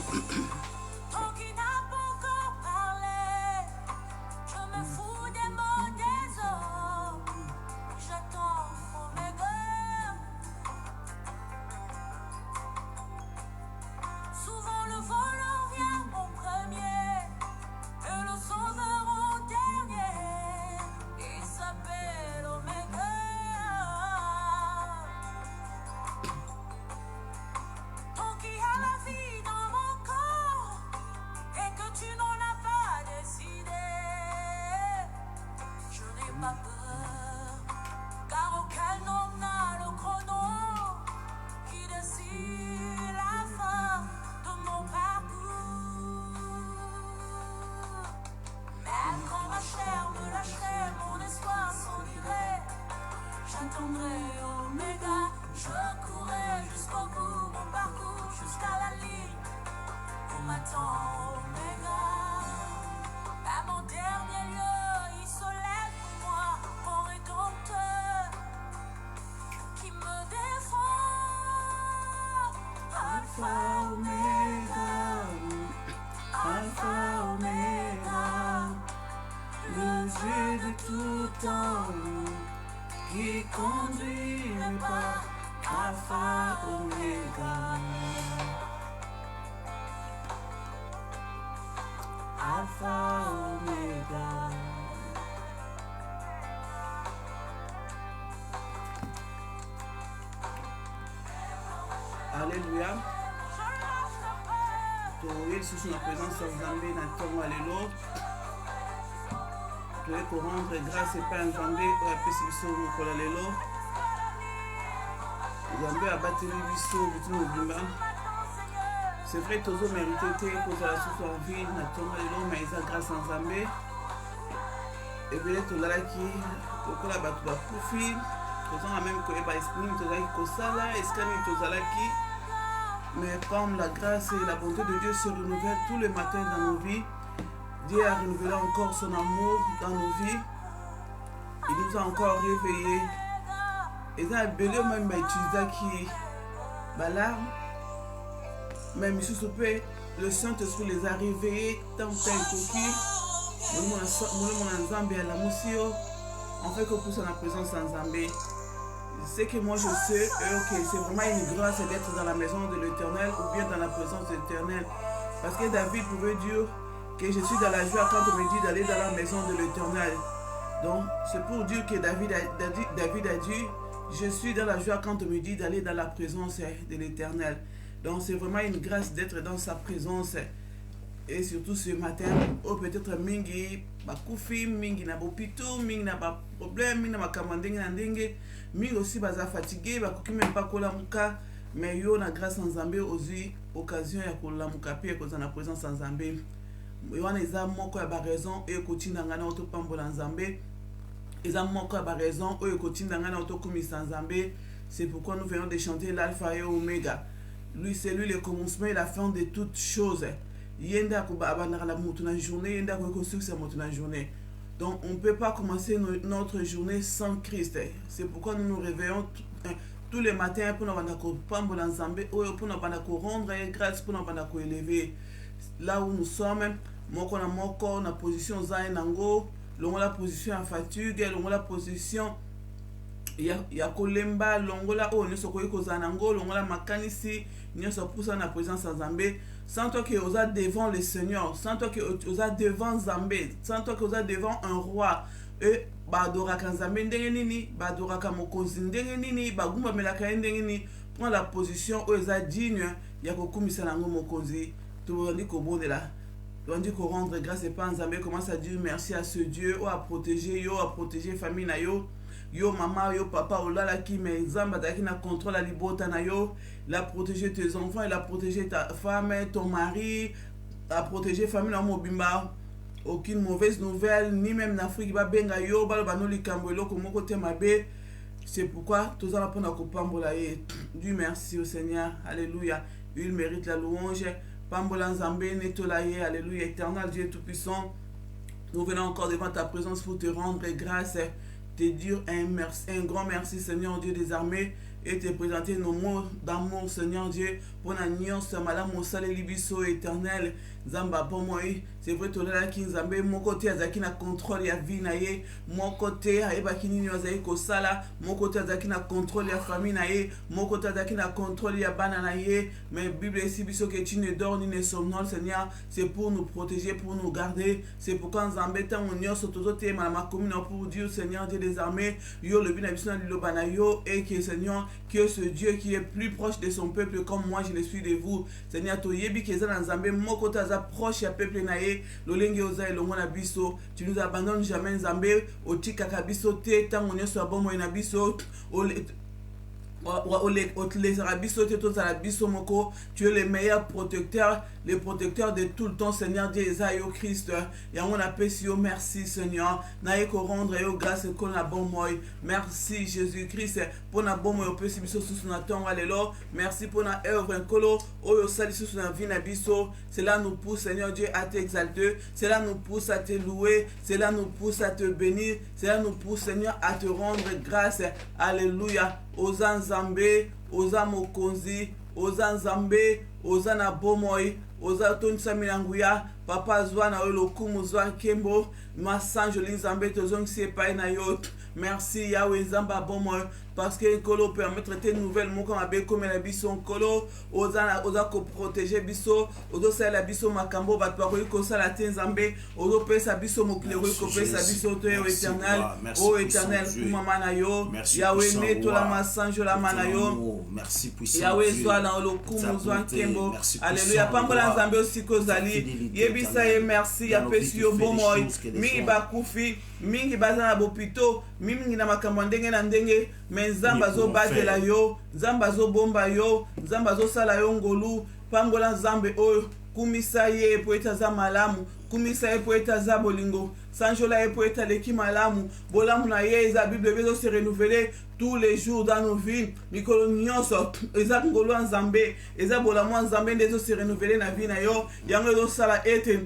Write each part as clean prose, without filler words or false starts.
Tant qu'il n'a pas encore parlé, je me fous des mots des autres. J'attends Oméga. Souvent le volant vient en premier et le sauveur en dernier. Il s'appelle Oméga. Tant qu'il y a la vie dans mon corps et que tu n'en as pas décidé, je n'ai pas peur, car aucun homme n'a le chrono qui décide la fin de mon parcours. Même quand ma chair me lâcherait, mon espoir s'en irait, j'attendrai Oméga. Je courrai jusqu'au bout, mon parcours jusqu'à la ligne où m'attend Oméga. À mon dernier lieu, il se lève pour moi, mon rédempteur qui me défend. Alpha Oméga, Alpha Oméga, le Dieu de tout temps qui conduit mes pas. Alpha Oméga, Alpha Oméga. Alléluia. Toye sous la présence de Zambé na tongo alelo. Toye ko rendre grâce et pas Zambé o apesi biso mokolo lelo. Zambé abateli biso bitu mobimba. C'est vrai tozo mérité te kozala sous en vie na tongo lelo mais eza grâce en Zambé. Ebele tozalaki lokola bato bakufi tozanga même koyeba nini tozalaki kosala esika nini tozalaki. Mais comme la grâce et la bonté de Dieu se renouvellent tous les matins dans nos vies, Dieu a renouvelé encore son amour dans nos vies. Il nous a encore réveillés. Et ça a belé même utilisé là, même si le Saint-Esprit les a réveillés tant coquille. On fait que pour sa présence en Zambé. C'est que moi je sais que c'est vraiment une grâce d'être dans la maison de l'Éternel ou bien dans la présence de l'Éternel. Parce que David pouvait dire que je suis dans la joie quand on me dit d'aller dans la maison de l'Éternel. Donc c'est pour dire que David a dit je suis dans la joie quand on me dit d'aller dans la présence de l'Éternel. Donc c'est vraiment une grâce d'être dans sa présence. Et surtout ce matin, peut-être mingi bakufi, mingi na bopito, mingi na ba problème, mingi na makamandenge na ndenge, mingi aussi baza fatigué, bakoki même pas kolamuka, mais yo na grâce en Zambé aussi occasion ya kolamuka pe ko na présence en Zambé. Yo wana eza moko ya ba raison e kotinda ngana auto pambola en Zambé. Eza moko ya ba raison e kotinda ngana auto komisa en Zambé. C'est pourquoi nous venons de chanter l'alpha et oméga. Lui c'est lui le commencement et la fin de toutes choses. Yenda ko abandara la mutuna journée, yenda ko construire sa mutuna journée. Donc on ne peut pas commencer notre journée sans Christ. C'est pourquoi nous nous réveillons tous les matins pour nous pambola nzambe ou pour nous rendre grâce pour nous élever là où nous sommes. Moko na position za nango, longola position en fatigue, longola position ya kolemba, longola o ne sokoyi kozanango, longola makanisi, nyoso poussa na présence en Zambé. Sans toi que vous êtes devant le Seigneur, sans toi que vous êtes devant Zambé, sans toi que vous êtes devant un roi, et badoraka Zambé ndenge nini, badoraka mokonzi ndenge nini, bagumba melaka ndenge nini, prend la position où ils sont dignes, ya kokumisa nango mokonzi, tout dit qu'au bout de là, on dit qu'on rendre grâce et pas en Zambé, commence à dire merci à ce Dieu, ou à protéger famille na yo. Yo maman, yo papa, oh là là qui mais Zamba qui na contrôle la libota na yo, la protéger tes enfants, il a protégé ta femme, ton mari, a protégé famille na mobimba. Aucune mauvaise nouvelle, ni même n'Afrique ba benga yo, ba no likambo eloko moko te mabe. C'est pourquoi tous allons prendre kopambola ye. Dieu merci au Seigneur. Alléluia. Il mérite la louange. Pambola Nzambe netolaye. Alléluia. Éternel Dieu tout puissant. Nous venons encore devant ta présence pour te rendre grâce. Te dire un grand merci Seigneur Dieu des armées et te présenter nos mots d'amour, Seigneur Dieu, pour la nuance, Madame Moussale Libiso éternel, Zamba Pomoy, c'est vrai, tu as qui Nzambe, mon côté, Azaki na contrôle ya vie naye, mon côté, Aebaki Nini Ozaï Kosala, mon côté, Azaki na contrôle ya famille naye, mon côté, Azaki na contrôle ya bananaye, mais Bible ici, Biso que tu ne dors ni ne somnole, Seigneur, c'est pour nous protéger, pour nous garder, c'est pourquoi Nzambe, tant on y a sauté, ma commune, pour Dieu, Seigneur Dieu des armées, yo le bien habitué de l'Obanayo, et que Seigneur, que ce Dieu qui est plus proche de son peuple, comme moi je le suis de vous, Seigneur, to yebi kezana Nzambe, mon côté, proche ya peuple naye, lolenge oza elongo na biso, tu nous abandonnes jamais Nzambe, otikaka biso te, tango nyonso ya bomoi na biso, tu es le meilleur protecteur, le protecteur de tout le temps, Seigneur Dieu, Esaïo Christ. Et on appelle si merci, Seigneur. Naïe ko rendre yo grâce ko na bon moi. Merci Jésus-Christ pour na bon moi opesi biso sous na temps alelo. Merci pour na œuvre nkolo oyo sali sous na vie na biso. Cela nous pousse, Seigneur Dieu, à t'exalter. Cela nous pousse à te louer. Cela nous pousse à te bénir. Cela nous pousse, Seigneur, à te rendre grâce. Alléluia. Oza Nzambe, oza Mokonzi, oza Nzambe, oza na bomoi, oza tonisa milanguya, papa zwa na lokumu zwa kembo, masanjo Nzambe tozong sepai na yo. Merci Yahweh Nzamba bomoi, parce que Kolo permettre tes nouvelles mots comme abe comme la biso Kolo, oza ko protéger biso, ozo sa la biso makambo bat pa ko sala te Nzambe, ozo pesa biso moklero ko pesa biso to éternel, o éternel kuma mana yo, Yahweh ne to la masanjo la mana yo. Merci puissant Yahweh zwa na lokumu zwa kembo. Alléluia. Pambola Nzambe aussi kozali, yebisa ye merci ya pesi yo bomoi, mi ba kufi, mingi baza na bopito, mingi na makambo ndenge na ndenge, mais Nzamba zo batela yo, Nzamba zo bomba yo, Nzamba zo sala yo ngolu, pambola Nzambe oyo, kumisa ye po etaza malamu, kumisa ye po etaza bolingo, sanjola ye po etaleki malamu, bolamu na ye eza Bible bezo se renouveler tous les jours dans nos vies, mikolo nyonso, eza ngolu Nzambe, eza bolamu Nzambe ndezo se renouveler na vie na yo, yango zo sala ete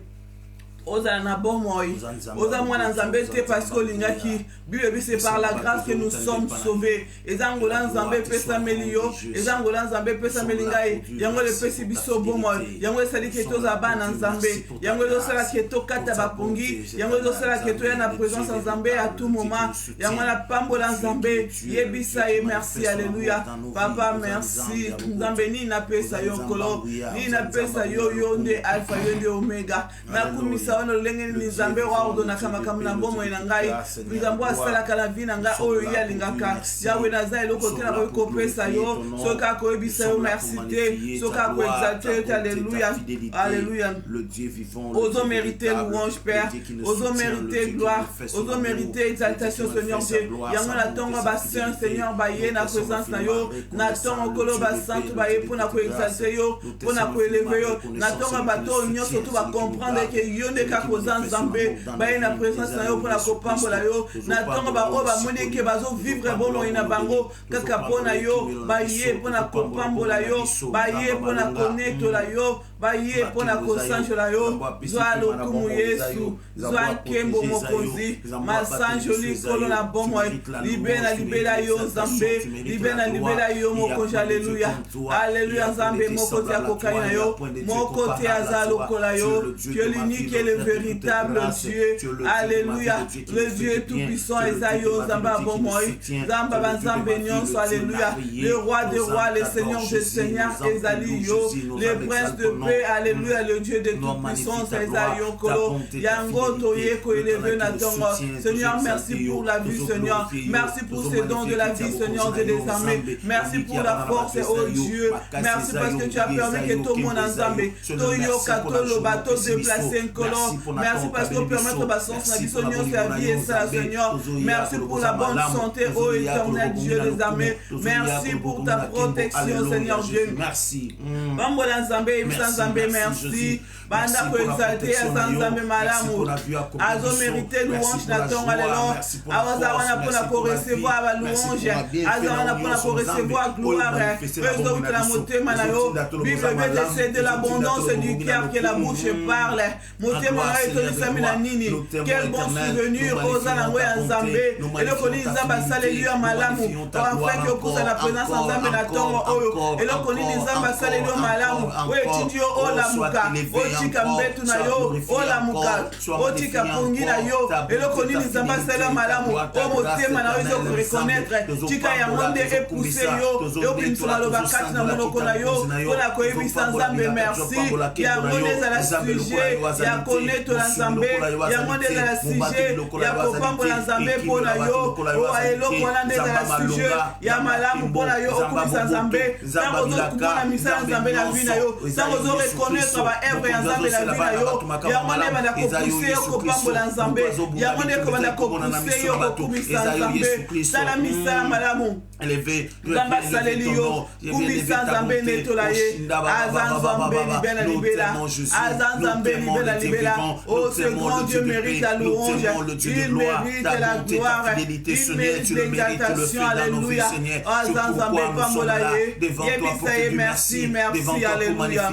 oza na bomoi, oza mwana Nzambe te parce que lingaki, Bible c'est par la grâce que nous sommes sauvés. Ezangola Nzambe pesa melio, ezangola Nzambe pesa melingai, yango le pesi biso bomoi, yango sali ke toza bana Nzambe, yango lo sala ke to kata bapongi, yango lo sala ke to ya na présence Nzambe à tout moment, yango la pambola Nzambe, yebisa et merci, alléluia. Papa merci, Nzambe ni na pesa yo kolo, ni na pesa yo yonde alpha yonde omega, na kumisa ono lenge ni Nzambe wa ordona kama kama na bomo ina ngai, Nzambe asala kala vina nga oyo ya lingaka, Yahweh naza eloko te na ko pesa yo, soka ko ebisa yo merci te, soka ko exalter, alléluia, alléluia. Le Dieu vivant, ozo mériter louange Père, ozo mériter gloire, ozo mériter exaltation Seigneur Dieu, yango na tonga ba saint Seigneur ba ye na présence na yo, na tonga kolo ba saint ba ye pona ko exalter yo, pona ko élever yo, na tonga ba to nyonso to ba comprendre que yo ne ka koza Nzambe ba ye na présence na yo pona ko pambola yo, na tonga ba o ba moni ke bazo vivre bomo ina bango kaka pona yo, ba ye pona ko pambola yo, ba ye pona connecter la yo, ba ye pona ko sanjo la yo, zwa lokumu Yesu, zwa kembo mokonzi, masanjo likolo na bomo, libena libela yo Nzambe, libena libela yo mokonzi, alléluia, alléluia Nzambe mokozi akokani na yo, mokozi azalo kola yo, tu es l'unique et le véritable Dieu, alléluia, le Dieu tout-puissant Esaïo Zamba bomoy, Zamba banzambe nyonso, alléluia, le roi des rois, le seigneur des seigneurs, Ezali yo, le prince de paix, alléluia, le Dieu de toute-puissance Esaïo kolo, yango toye ko élevé na tongo, Seigneur merci pour la vie Seigneur, merci pour ces dons de la vie Seigneur Dieu des armées, merci pour la force oh Dieu, merci parce que tu as permis que tout le monde Nzambe, toyo kato lo bateau déplacé nkolo, merci parce que permettre ma sens na biso nyonso ya vie et ça Seigneur, merci pour la bonne santé ô éternel Dieu des armées, merci pour ta protection Seigneur Dieu, merci. Bambola Nzambe, Nzambe merci. Banda ko exalter Nzambe malamu. Azo mérité louange na tonga lelo. Aza pour la recevoir la louange. Aza pour recevoir gloire. Président de la motema na yo. Bible c'est de l'abondance du cœur que la bouche parle. Motema na yo to na nini. Quel bon souvenir oza na ngoya Nzambe. Et le koni Nzamba saléluia malamu. Afin que pour la présence Nzambe na tonga oyo. Et le koni Nzamba saléluia malamu. Ouais tidio o la muka. Otika mbetu na yo. O la muka. Otika pungi na yo. Et le koni Nzamba saléluia malamu. O motema na yo ko reconnaître. Tika ya monde époussé yo. Yo pintura lo bakati na monoko na yo. Kola ko ebisa Nzambe merci. Ya monde za la sujet. Ya connaître la Nzambe. Ya monde za la sujet. Ya kopambola Nzambe pona yo. O eloko wana nde za la sujet. Ya malamu pona yo okumisa Nzambe. Sango zo kumona misala Nzambe na vie na yo. Sango zo reconnaître ba œuvre ya Nzambe na vie na yo. Ya monde bana ko pousser yo kopambola Nzambe. Ya monde ko bana ko pousser yo kokumisa Nzambe. Sala misala malamu. Élevé, Nzamba saleli yo. Kumisa Nzambe netola ye. Azan Nzambe libela libela. Azan Nzambe libela libela. Oh ce grand Dieu mérite la louange. Il mérite la gloire. Il mérite l'exaltation. Alléluia. Azan Nzambe pambola ye. Yebisa ye merci, merci. Alléluia.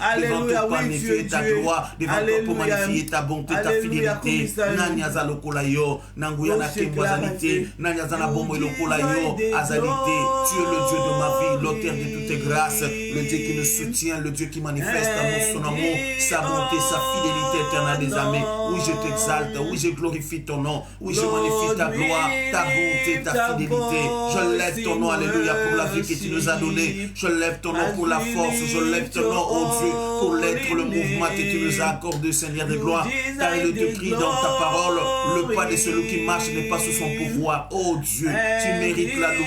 Alléluia, oui Dieu, Dieu. Alléluia. Ta bonté, ta fidélité. Nanyaza lokola yo. Nanguya na kembozalité. Nanyaza na bombo lokola yo. Azalité, tu es le Dieu de ma vie, l'auteur de toutes tes grâces, le Dieu qui nous soutient, le Dieu qui manifeste son amour, sa bonté, sa fidélité éternelle des amis. Oui, je t'exalte, oui, je glorifie ton nom, oui, je magnifie ta gloire, ta bonté, ta fidélité. Je lève ton nom, alléluia, pour la vie que tu nous as donnée. Je lève ton nom pour la force, je lève ton nom, oh Dieu, pour l'être, le mouvement que tu nous as accordé, Seigneur de gloire. Car il est écrit dans ta parole, le pas de celui qui marche n'est pas sous son pouvoir. Oh Dieu, tu mérites la louange,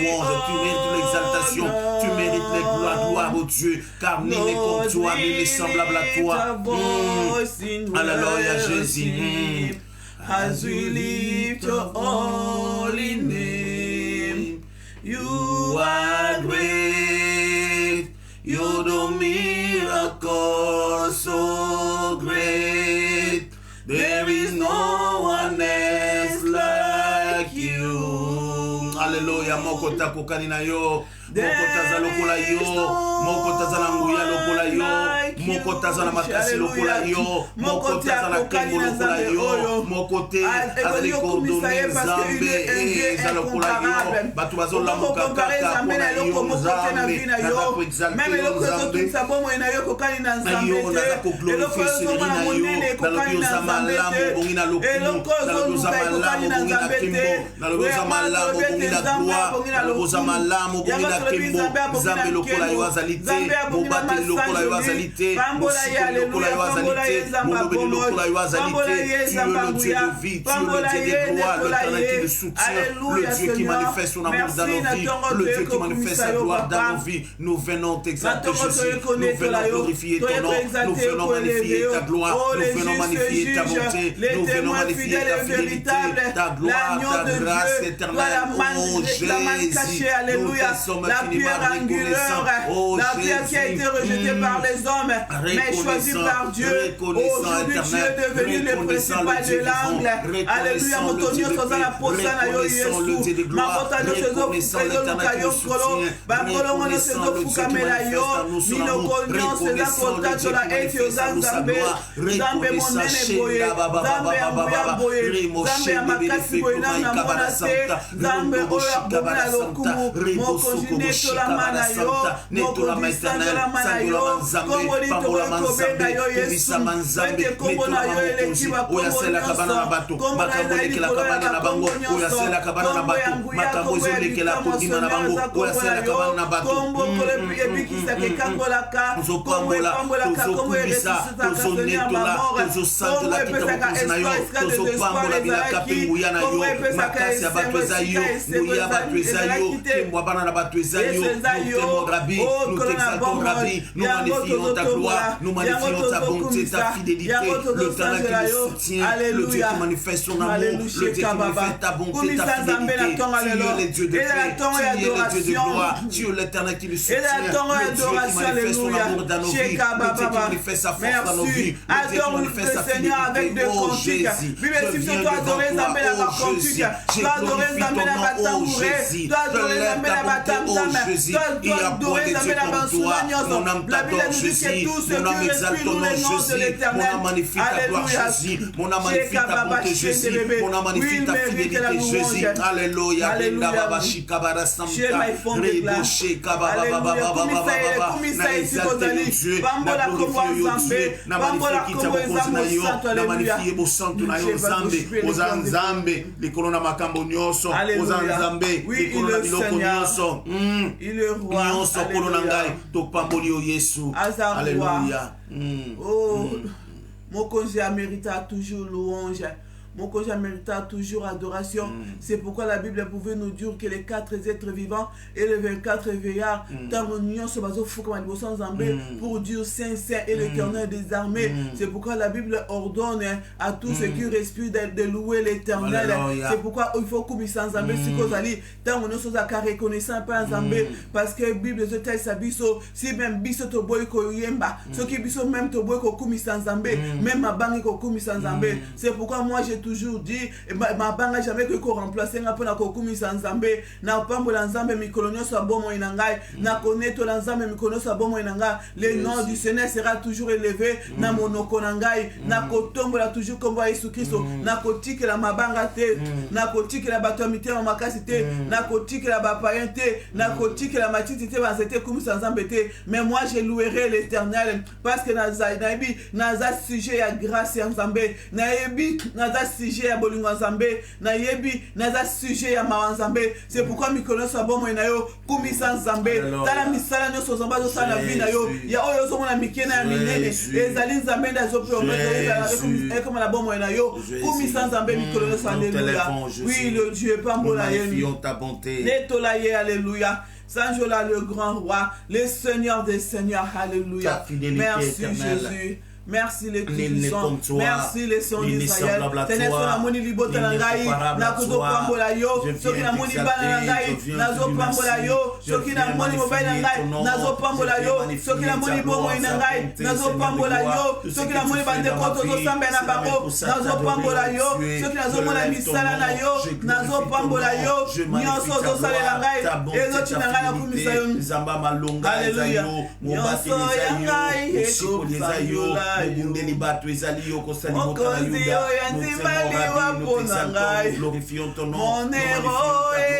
tu mérites l'exaltation, tu mérites les gloires, oh Dieu, car nul n'est comme toi, nul n'est semblable à toi. Alléluia Jésus. As we lift your holy name, you are great, you do miracles so great, there is no one else like you. Alléluia, moko takokani na yo, moko taza lokola yo, moko taza na nguya lokola yo, moko taza na makasi lokola yo, moko taza na kengo lokola yo, moko te azali kodone Nzambe eza lokola yo, batu bazola mokakaka mpona yo Nzambe, naza ko exalte yo Nzambe, na yo naza ko glorifie seleli na yo, nalobi oza malamu bongi na lokumu, nalobi oza malamu bongi na kimbo, nalobi oza malamu bongi na gloire, nalobi oza malamu bongi na kimbo, Nzambe lokola yo azali te, mobateli lokola yo azali te, mosiko lokola yo azali te, molobeli lokola yo azali te. Tu es le Dieu de vie, tu es le Dieu de gloire, l'Éternel qui nous soutient, le Dieu qui manifeste son amour dans nos vies, le Dieu qui manifeste sa gloire dans nos vies. Nous venons t'exalter Jésus, nous venons glorifier ton nom, nous venons magnifier ta gloire, nous venons magnifier ta bonté, nous venons magnifier ta fidélité, ta gloire, ta grâce éternelle. Oh Jésus, nous te sommes infiniment reconnaissants. Oh la pierre qui a été rejetée par les hommes, mais choisie par Dieu. Aujourd'hui, tu es devenu le principal de l'angle. Alléluia, mon Dieu, sans la posa na yo Yesu. Ma kota yo sezo prezo lukayo kolo. Ba kolo mono sezo fukamela yo. Mino konyo seza kota to la eti oza Nzambe. Nzambe monene boye. Nzambe ambuya boye. Nzambe amakasi boye na mona te. Nzambe oya bomona lokumu. Moko jinde to la mana yo. Moko disanga la mana yo. Kongo li to ko benga yo Yesu. Wete kongo na yo elekiba kongo nyonso. Kongo na ezali koloya na kongo nyonso. Kongo ya nguya kongo ya likamoso nyonso kongo na yo. Kongo kole ebikisa kekangolaka. Kongo epambolaka kongo eresusitaka soni ya bamore. Kongo epesaka espoir de l'espoir ezalaki. Kongo epesaka esembo esika esembo ezalaki te. Esaïo, nous t'aimons, Rabbi, nous t'exaltons, Rabbi, nous magnifions ta gloire, nous magnifions ta bonté, ta fidélité, l'Éternel qui nous soutient, le Dieu qui manifeste son amour, le Dieu qui manifeste ta bonté, ta fidélité. Tu es le Dieu de paix, tu es le Dieu de gloire, tu es l'Éternel qui nous soutient, le Dieu qui manifeste son amour dans nos vies, le Dieu qui manifeste sa force dans nos vies, le Dieu qui manifeste sa fidélité. Oh Jésus, je viens devant toi, oh Jésus, je glorifie ton nom, oh Jésus, je lève ta bonté, oh Jésus, il y a point de Dieu comme toi, mon âme t'adore Jésus, mon âme exalte ton nom Jésus, mon âme magnifie ta gloire Jésus, mon âme magnifie ta bonté Jésus, mon âme magnifie ta fidélité Jésus, alléluia, alléluia, Kabara Samta, Reboshe Kababa Baba Baba Baba, na exalté Dieu, na glorifié Dieu, na magnifié qui t'a proposé na yo, na magnifié bo santo na yo Nzambe, oza Nzambe, likolo na makambo nyonso, oza Nzambe, likolo na biloko nyonso, nyonso kolo na ngai, topamboli yo Yesu, alléluia. Oh, mon congé a mérité toujours louange. Mon congé mérita toujours adoration. C'est pourquoi la Bible pouvait nous dire que les 4 êtres vivants et les 24 veillards, dans l'union se base au fou comme un sans zambé, pour Dieu Saint Saint et l'Éternel des armées. C'est pourquoi la Bible ordonne à tous ceux qui respirent de louer l'Éternel. C'est pourquoi il faut qu'on sans zambé, si qu'on allait, tant on ne soit qu'à reconnaissant pas zambé, parce que la Bible se tait sa biso, si même biso to boy ko yemba, ceux qui biso même to boy ko kumi sans zambé, même ma banque ko kumi sans zambé. C'est pourquoi moi j'ai toujours dit ma banga jamais que ko remplacer nga pona ko kumi sans zambé na pambo la nzambe mikolonyo so bomo inangai na koneto la nzambe mikolonyo so bomo inanga le nom du Seigneur sera toujours élevé na monoko nangai na kotombola toujours comme Jésus Christ na kotike la mabanga te na kotike la batomité ma makasi te na kotike la bapayen te na kotike la matiti te bazete kumi sans zambé te mais moi je louerai l'Éternel parce que nazaïbi naza sujet ya grâce ya nzambe naebi naza sujet ya bolingo nzambe nayebi naza sujet ya mawa nzambe c'est pourquoi mikolo so bomo na yo kumi sans nzambe tala misala nyoso zamba zo sala vie na yo ya oyo zo mona mikena ya minene ezali nzambe ndazo promettre comme la bomo na yo kumi sans nzambe mikolo so alléluia oui le Dieu pambola yenu ta bonté netola ye alléluia Sanjola le grand roi, le Seigneur des seigneurs, alléluia. Merci Jésus. Merci les puissants. Merci les sons d'Israël. Tenez sur la moni libota nangai, na kuto pambola yo, soki na moni bana nangai, nazo pambola yo, soki na moni mobile nangai, nazo pambola yo, soki na moni bomo nangai, nazo pambola yo, soki na moni bande koto zo samba na bango, nazo pambola yo, soki nazo mona misala na yo, nazo pambola yo, nyonso zo sale nangai, ezo tinanga na kumisa yo, zamba malonga ezayo, mobati ezayo, osiko ezayo. Mobundeli bato ezali yo kosali motala yuda nous glorifions ton nom nous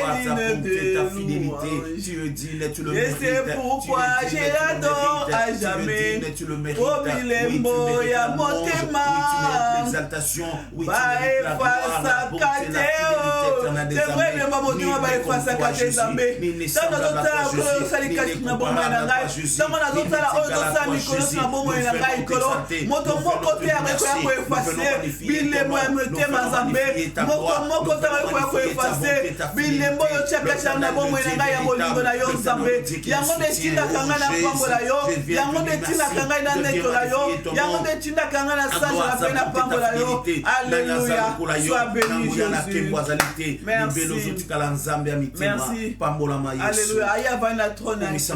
magnifions ta fidélité tu es digne tu le mérites et c'est pourquoi je l'adore à jamais tu le mérites oui tu mérites l'exaltation oui tu mérites la gloire c'est vrai le mamotema ba efasa kate zambe tano dotala ko sali kati na bomba na ngai tamo na dotala o dotala mikolo na bomba na ngai kolo moto moko te areko ya ko efase bilembo ya motema nzambe moko te areko ya ko efase bilembo yo tshaka na bomba na ngai ya bolingo na yo nzambe yango ndetindaka ngai na pambola yo yango ndetindaka ngai na netola yo yango ndetindaka ngai na sanja na pe na pambola yo alléluia sois béni Jésus merci alléluia aya va na trône na grâce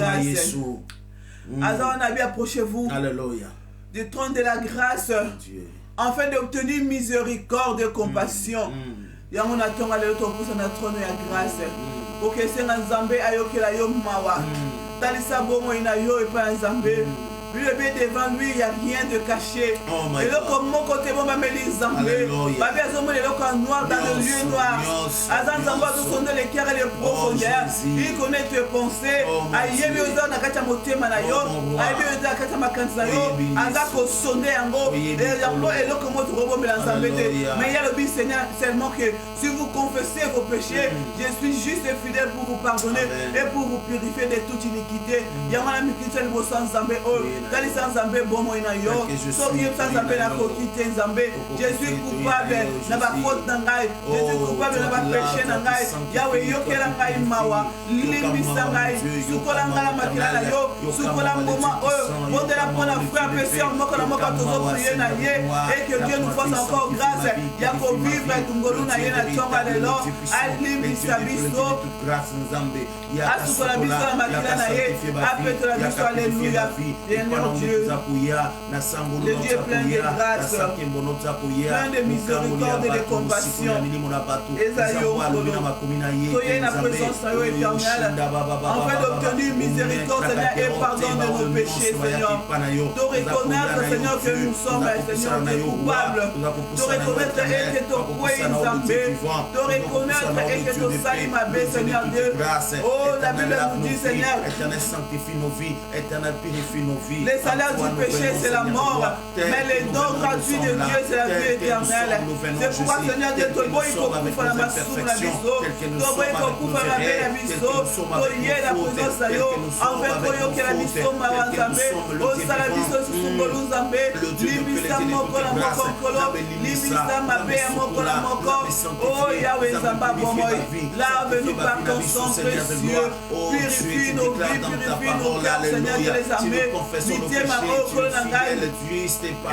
azana bien approchez-vous alléluia du trône de la grâce afin d'obtenir miséricorde et compassion yango na tonga lelo topusa na trône ya grâce okesenga nzambe ayokela yo mawa talisa bomo ina yo epa nzambe lui devant lui il n'y a rien de caché et le comme mon côté bon mameli nzambe babi azomo le loko noir dans le lieu noir azan nzambe azosonde les cœurs et les profondeurs il connaît tes pensées ayebi oza na kati ya motema na yo ayebi oza na kati ya makanisi na yo aza kosonde yango yango eloko moto kobomela nzambe te mais il y a le but Seigneur seulement que si vous confessez vos péchés je suis juste et fidèle pour vous pardonner et pour vous purifier de toute iniquité yango na mikitsa liboso nzambe oyo Kalisa Nzambe bomo na yo. Soki yebisa Nzambe na kokite Nzambe. Jésus coupable na ba faute na ngai. Jésus coupable na ba péché na ngai. Yahweh yokela ngai mawa. Limbisa ngai. Sukola ngala makila na yo. Sukola mboma oyo. Bondela pona frère péché moko na moko tozo prier na ye. Et que Dieu nous fasse encore grâce. Ya ko vivre tungolu na ye na tonga lelo. Alimbisa biso. Asukola biso na makila na ye. Apetola biso alléluia. Seigneur Dieu. Le Dieu plein de grâce, plein de miséricorde et de compassion. Esaïo, soyez la présence éternelle, afin d'obtenir miséricorde, Seigneur, et pardon de nos péchés, Seigneur. De reconnaître, Seigneur, que nous sommes, Seigneur, des coupables. De reconnaître que tu es Nzambé. De reconnaître que tu es Salimabé, Seigneur Dieu. Oh, la Bible nous dit, Seigneur, Éternel, sanctifie nos vies. Éternel, purifie nos vies. les salaires du péché, c'est la mort. Mais les dons gratuits de Dieu, c'est la vie éternelle. C'est pourquoi, Seigneur Dieu, tu dois y couper la masse sur la biso. Tu dois y couper la belle la biso. Tu y es la présence à yo. En fait, tu y la biso, ma wanzambe. Oh, ça la biso, c'est son bolou zambé. Libisa moko la moko kolo. Libisa ma bé moko la moko. Oh, Yahweh Zamba Bomoy. Lave-nous par ton sang précieux. Purifie nos vies, purifie nos cœurs, Seigneur Dieu les armées. Mitié ma oko na ngai.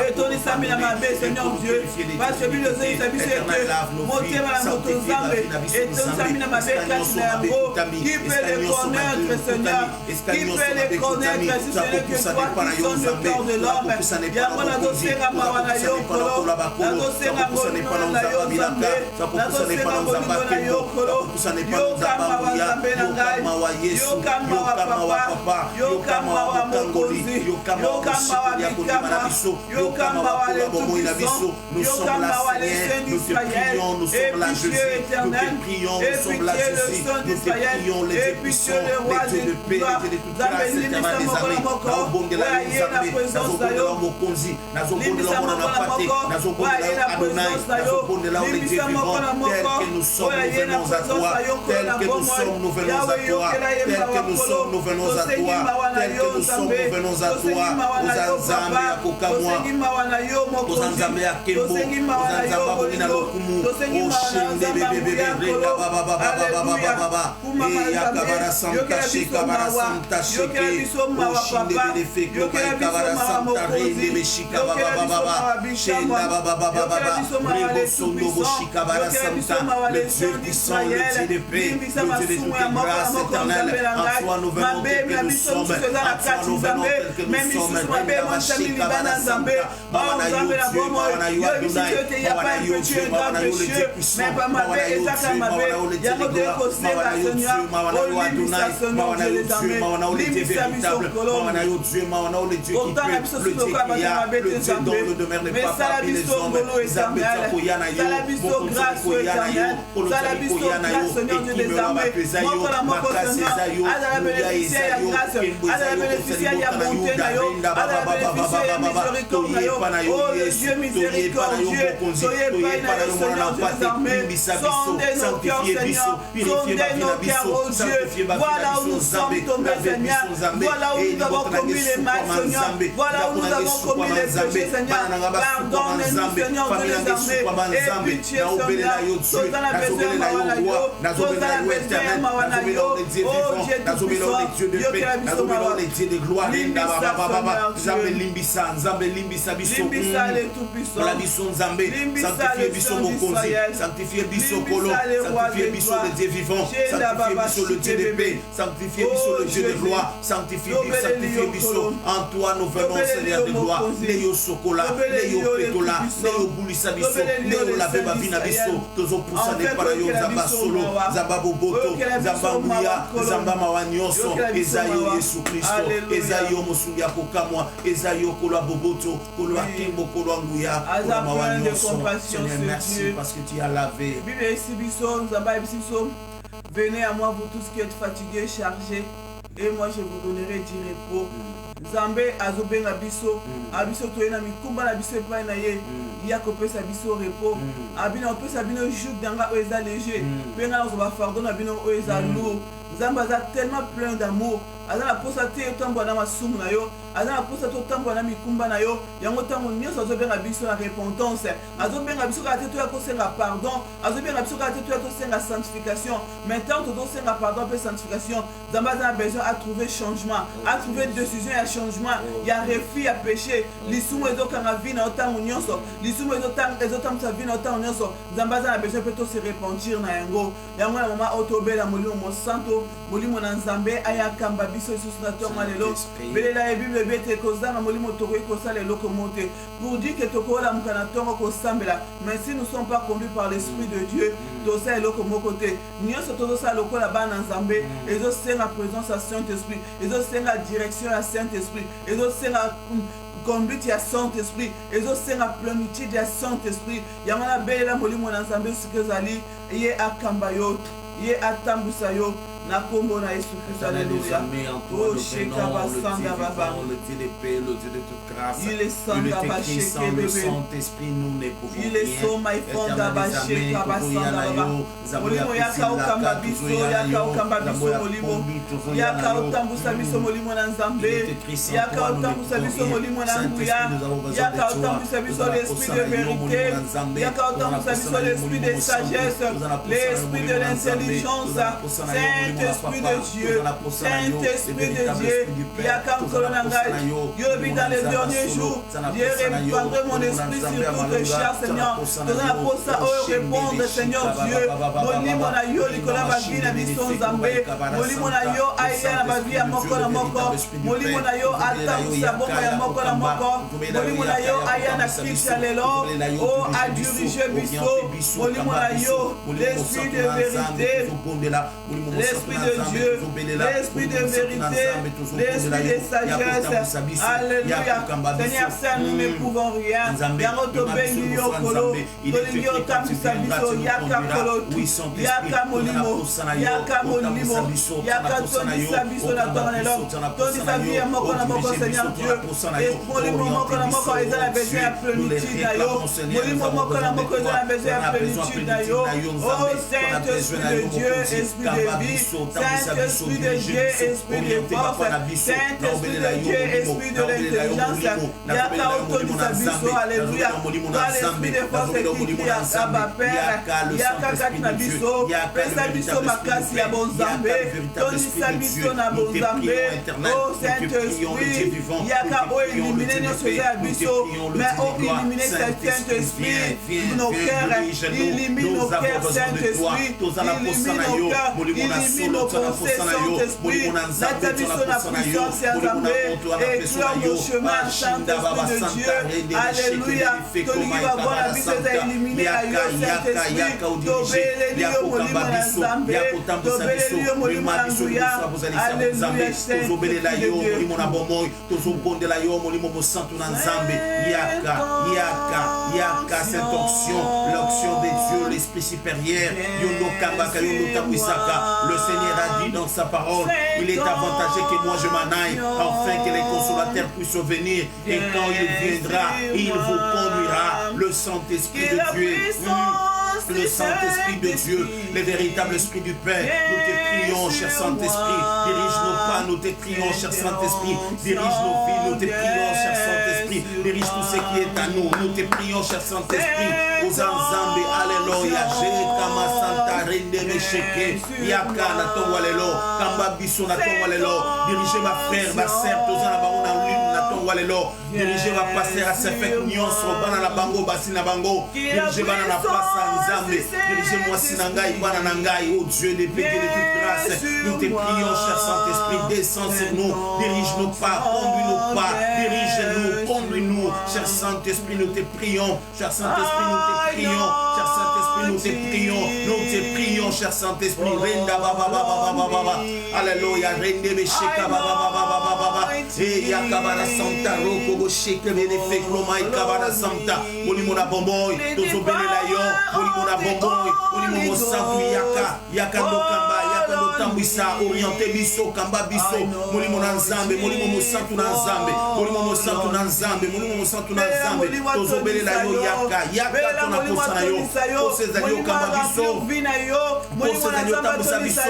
Et ton isami na mabe, Seigneur Dieu. Parce que lui le Seigneur s'habille que monter ma moto zambe. Et ton isami na mabe kati na yango. Qui peut les connaître, Seigneur? Qui peut les connaître si ce n'est que toi qui sonnes le cœur de l'homme? Yango na dosenga mawa na yo kolo. Na dosenga molimo na yo zambe. Na dosenga molimo na yo kolo. Yoka mawa zambe na ngai. Yoka mawa papa. Yoka mawa mokozi. Yoka mawa mikama. Yoka mawa les tout-puissants. Yoka mawa les saints d'Israël. Et pitié éternel. Et pitié le Saint d'Israël. Et pitié le roi de gloire. Zambe limisa moko na moko. Oyaye na présence na yo. Limisa moko na moko. Oyaye na présence na yo. Limisa moko na moko. Oyaye na présence na yo. Tel que nous sommes, nous venons à toi. Tel que nous sommes, nous venons à toi. Tel que nous sommes, nous venons à toi. Ozanzambe ya kokamwa. Ozanzambe ya kembo. Ozanzamba bonina lokumu. Oshende bebebebe renga baba baba baba baba. E yakabara santa shekabara santa sheke. Oshinde bedefe kloba yakabara santa rende meshika baba baba. Shenda baba baba baba. Rego sondo boshikabara santa. Le Dieu puissant, le Dieu de paix, le Dieu de toute grâce éternelle. En toi nous venons tel que nous sommes. En toi nous venons tel que nous sommes. Renga shekabara santa. Mawana yo Dieu, mawana yo Adonai, mawana yo Dieu, mawana yo le Dieu puissant, mawana yo Dieu, mawana yo le Dieu de gloire, mawana yo Dieu, mawana yo Adonai, mawana yo Dieu, mawana yo le Dieu véritable, mawana yo Dieu, mawana yo le Dieu qui peut, le Dieu qui a, le Dieu dont le demeure n'est pas parmi les hommes. Zabeta koyana yo, mokonzo koyana yo, koloza koyana yo, ekimera bapeza yo, makaseza yo, muya eza yo, kenboza yo, kosali mokana yo, darenda baba baba baba baba, toye pana yo Yesu, toye pana yo mokonzi, toye pana yo mwana pate, limbisa biso, sanctifiye biso, purifiye bavina biso, sanctifiye bavina biso, zambe, lave biso zambe, et nous avons commis les mal, Seigneur, voilà où nous avons commis les péchés, Seigneur, pardonne-nous, Seigneur, Dieu des armées, et pitié, Seigneur, tous dans la maison, Mawanayo, tous dans la maison, Mawanayo, oh Dieu tout-puissant, Dieu de paix, les dieux de gloire, Zambe limbisa, Zambe limbisa biso, Limbisa les tout-puissants, la biso Nzambe, sanctifié biso mokonzi, sanctifié biso kolo, sanctifié biso le Dieu vivant, sanctifié biso le Dieu de paix, sanctifié biso le Dieu de gloire, sanctifié biso, en toi nous venons Seigneur de gloire, Léo Sokola, Léo Petola, Léo Boulissa biso, Léo Lave Bavina biso, Tozo Poussane Parayo, Zamba Solo, Zamba Boboto, Zamba Mouya, Zamba Mawanyoso, Esaïo Yesu Christo, Esaïo Mosulia Kokamwa, Esaïo Kola Boboto, Kola Kimbo Kola Nguya, Kola Mawanyoso. Seigneur, merci parce que tu as lavé. Bible ici biso, Zamba ici biso. Venez à moi vous tous qui êtes fatigués, chargés, et moi je vous donnerai du repos. Zambé azobenga biso, abiso toyena mikumba na biso epai na ye, ya kopesa biso repos. Abina opesa bino joug danga oeza léger, penga ozoba fardeau na bino oeza lourd. Zamba a tellement plein d'amour azana posa te otambo na masumu na yo azana posa to tambo na mikumba na yo yango tango nyonso azobenga biso na repentance azobenga biso kaka te to ya kosenga pardon azobenga biso kaka te to ya kosenga sanctification maintenant tozosenga pardon pe sanctification nzambe aza na besoin à trouver changement à trouver décision ya changement ya refus ya péché lisumu ezokanga vi na yo ntango nyonso lisumu ezotambwisa vi na yo ntango nyonso nzambe aza na besoin mpe tose repentir na yango yango na mama oyo tobela molimo mosanto molimo na nzambe ayakamba biso lisusu na ntongo lelo belela ebible bete kozanga molimo tokoki kosala eloko mo te pour dire que tokolamuka na ntongo kosambela mais si nous ne sommes pas conduits par l'esprit de Dieu tosala eloko moko te nyonso tozosala lokola bana nzambe ezosenga présence ya Saint-Esprit ezosenga direction ya Saint-Esprit ezosenga conduite ya Saint-Esprit ezosenga plénitude ya Saint-Esprit yango nabelela molimo na nzambe soki ezali ye akamba yo ye atambwisa yo na kombo na Yesu Christ. Alléluia. Oh, Sheka Basanda Baba. Le Dieu de paix, le Dieu de toute grâce. Il est sans le Saint-Esprit, nous ne pouvons rien. Il est sans ma fonda Basheka Basanda Baba. Molimo yaka okamba biso, yaka okamba biso molimo. Yaka otambusa biso molimo na nzambe. Yaka otambusa biso molimo na nguya. Yaka otambusa biso l'esprit de vérité. Yaka otambusa biso l'esprit de sagesse, l'esprit de l'intelligence. Saint-Esprit de Dieu, Saint-Esprit de Dieu, Yaka Kolonangai, Yobi dans les derniers jours, Dieu répandrait mon esprit sur tout le cher Seigneur, dans la posa au répondre Seigneur Dieu, Molimo na yo likola bavi na biso nzambe, Molimo na yo aya na bavi ya moko na moko, Molimo na yo atamusa boko ya moko na moko, Molimo na yo aya na kisha lelo, o a diriger biso, Molimo na yo, l'esprit de vérité, l'esprit de Dieu, l'esprit de vérité, l'esprit de sagesse. Alléluia. Seigneur Saint, nous ne pouvons rien. Yangoto bengi yokolo, tolingi otamisa biso, yaka kolo, yaka molimo, yaka molimo, yaka tonisa biso na tonelo, tonisa vie moko na moko Seigneur Dieu. Et molimo moko na moko eza na besoin ya plénitude na yo. Molimo moko na moko eza na besoin ya plénitude na yo. Oh Saint-Esprit de Dieu, Esprit de vie, Saint-Esprit de Dieu, Esprit de force, Saint-Esprit de Dieu, Esprit de l'intelligence, Yaka otonisa biso, Alléluia. Toi l'Esprit de force qui a Abba Père, Yaka katina biso, pesa biso makasi ya bonzambe, tonisa biso na bonzambe, oh Saint-Esprit, Yaka o éliminer nos choses à biso, mais o éliminer Saint-Esprit, nos cœurs, élimine nos cœurs Saint-Esprit, élimine nos cœurs, élimine nos pensées Saint-Esprit, mette biso na puissance ya nzambe, éclaire nos chemins Saint-Esprit de Dieu, Alléluia, tolingi babona biso eza éliminer na yo Saint-Esprit, tobeleli yo molimo na nzambe, tobeleli yo molimo na nguya, Alléluia, Saint-Esprit de Dieu. molimo na bomoi tozobondela yo molimo mosantu na nzambe yaka cette onction, l'onction de Dieu, l'esprit supérieur yondo kabaka yondo tabwisaka. Le Seigneur a dit dans sa parole, il est avantageux que moi je m'en aille afin que les consolateurs puissent venir, et quand il viendra il vous conduira. Le Saint-Esprit de Dieu, le Saint-Esprit de Dieu, le véritable Esprit du Père, nous te prions, cher Saint-Esprit, dirige nos pas, nous te prions, cher Saint-Esprit, dirige nos vies, nous te prions, cher Saint-Esprit, dirige tout ce qui est à nous, nous te prions, cher Saint-Esprit, aux Nzambe, Alléluia, Kama Santa Rende Mesheke, Yaka na Tongwalelo, Kamba Biso na Tongwalelo, dirigez ma frère, ma sœur, tous en avant, on a l'une na Tongwalelo, dirigez ma pasteur à Sefek Nyonso, Banana Bango, Basina Bango, dirigez Banana Passa Nzambe, dirigez-moi Sinangai, Bananangai, oh Dieu de paix et de toute grâce, nous te prions, cher Saint-Esprit, descends sur nous, dirige nos pas, conduis nos pas, dirige-nous, conduis-nous, cher Saint-Esprit, nous te prions, cher Saint-Esprit, nous te prions, cher Saint-Esprit, nous te prions, nous te prions, cher Saint-Esprit, Renda Baba Baba Baba Baba, Alléluia, Rende Besheka Baba Baba Baba Baba, et Yakabara Santa, Roko Sheke Benefe, Kloma Kabara Santa, Molimona Bomboy, Tozo Benelayo, Molimona Bomboy, Molimo Santu Yaka Ndokamba, Yaka Ndotambisa, Orienté Biso, Kamba Biso, Molimona Nzambe, Molimo Santu Nzambe, Molimo Santu Nzambe, Molimo Santu Nzambe, Tozo Benelayo Yaka Tona Posanayo, Posezanyo Kamba Biso, Posezanyo Tambusa Biso,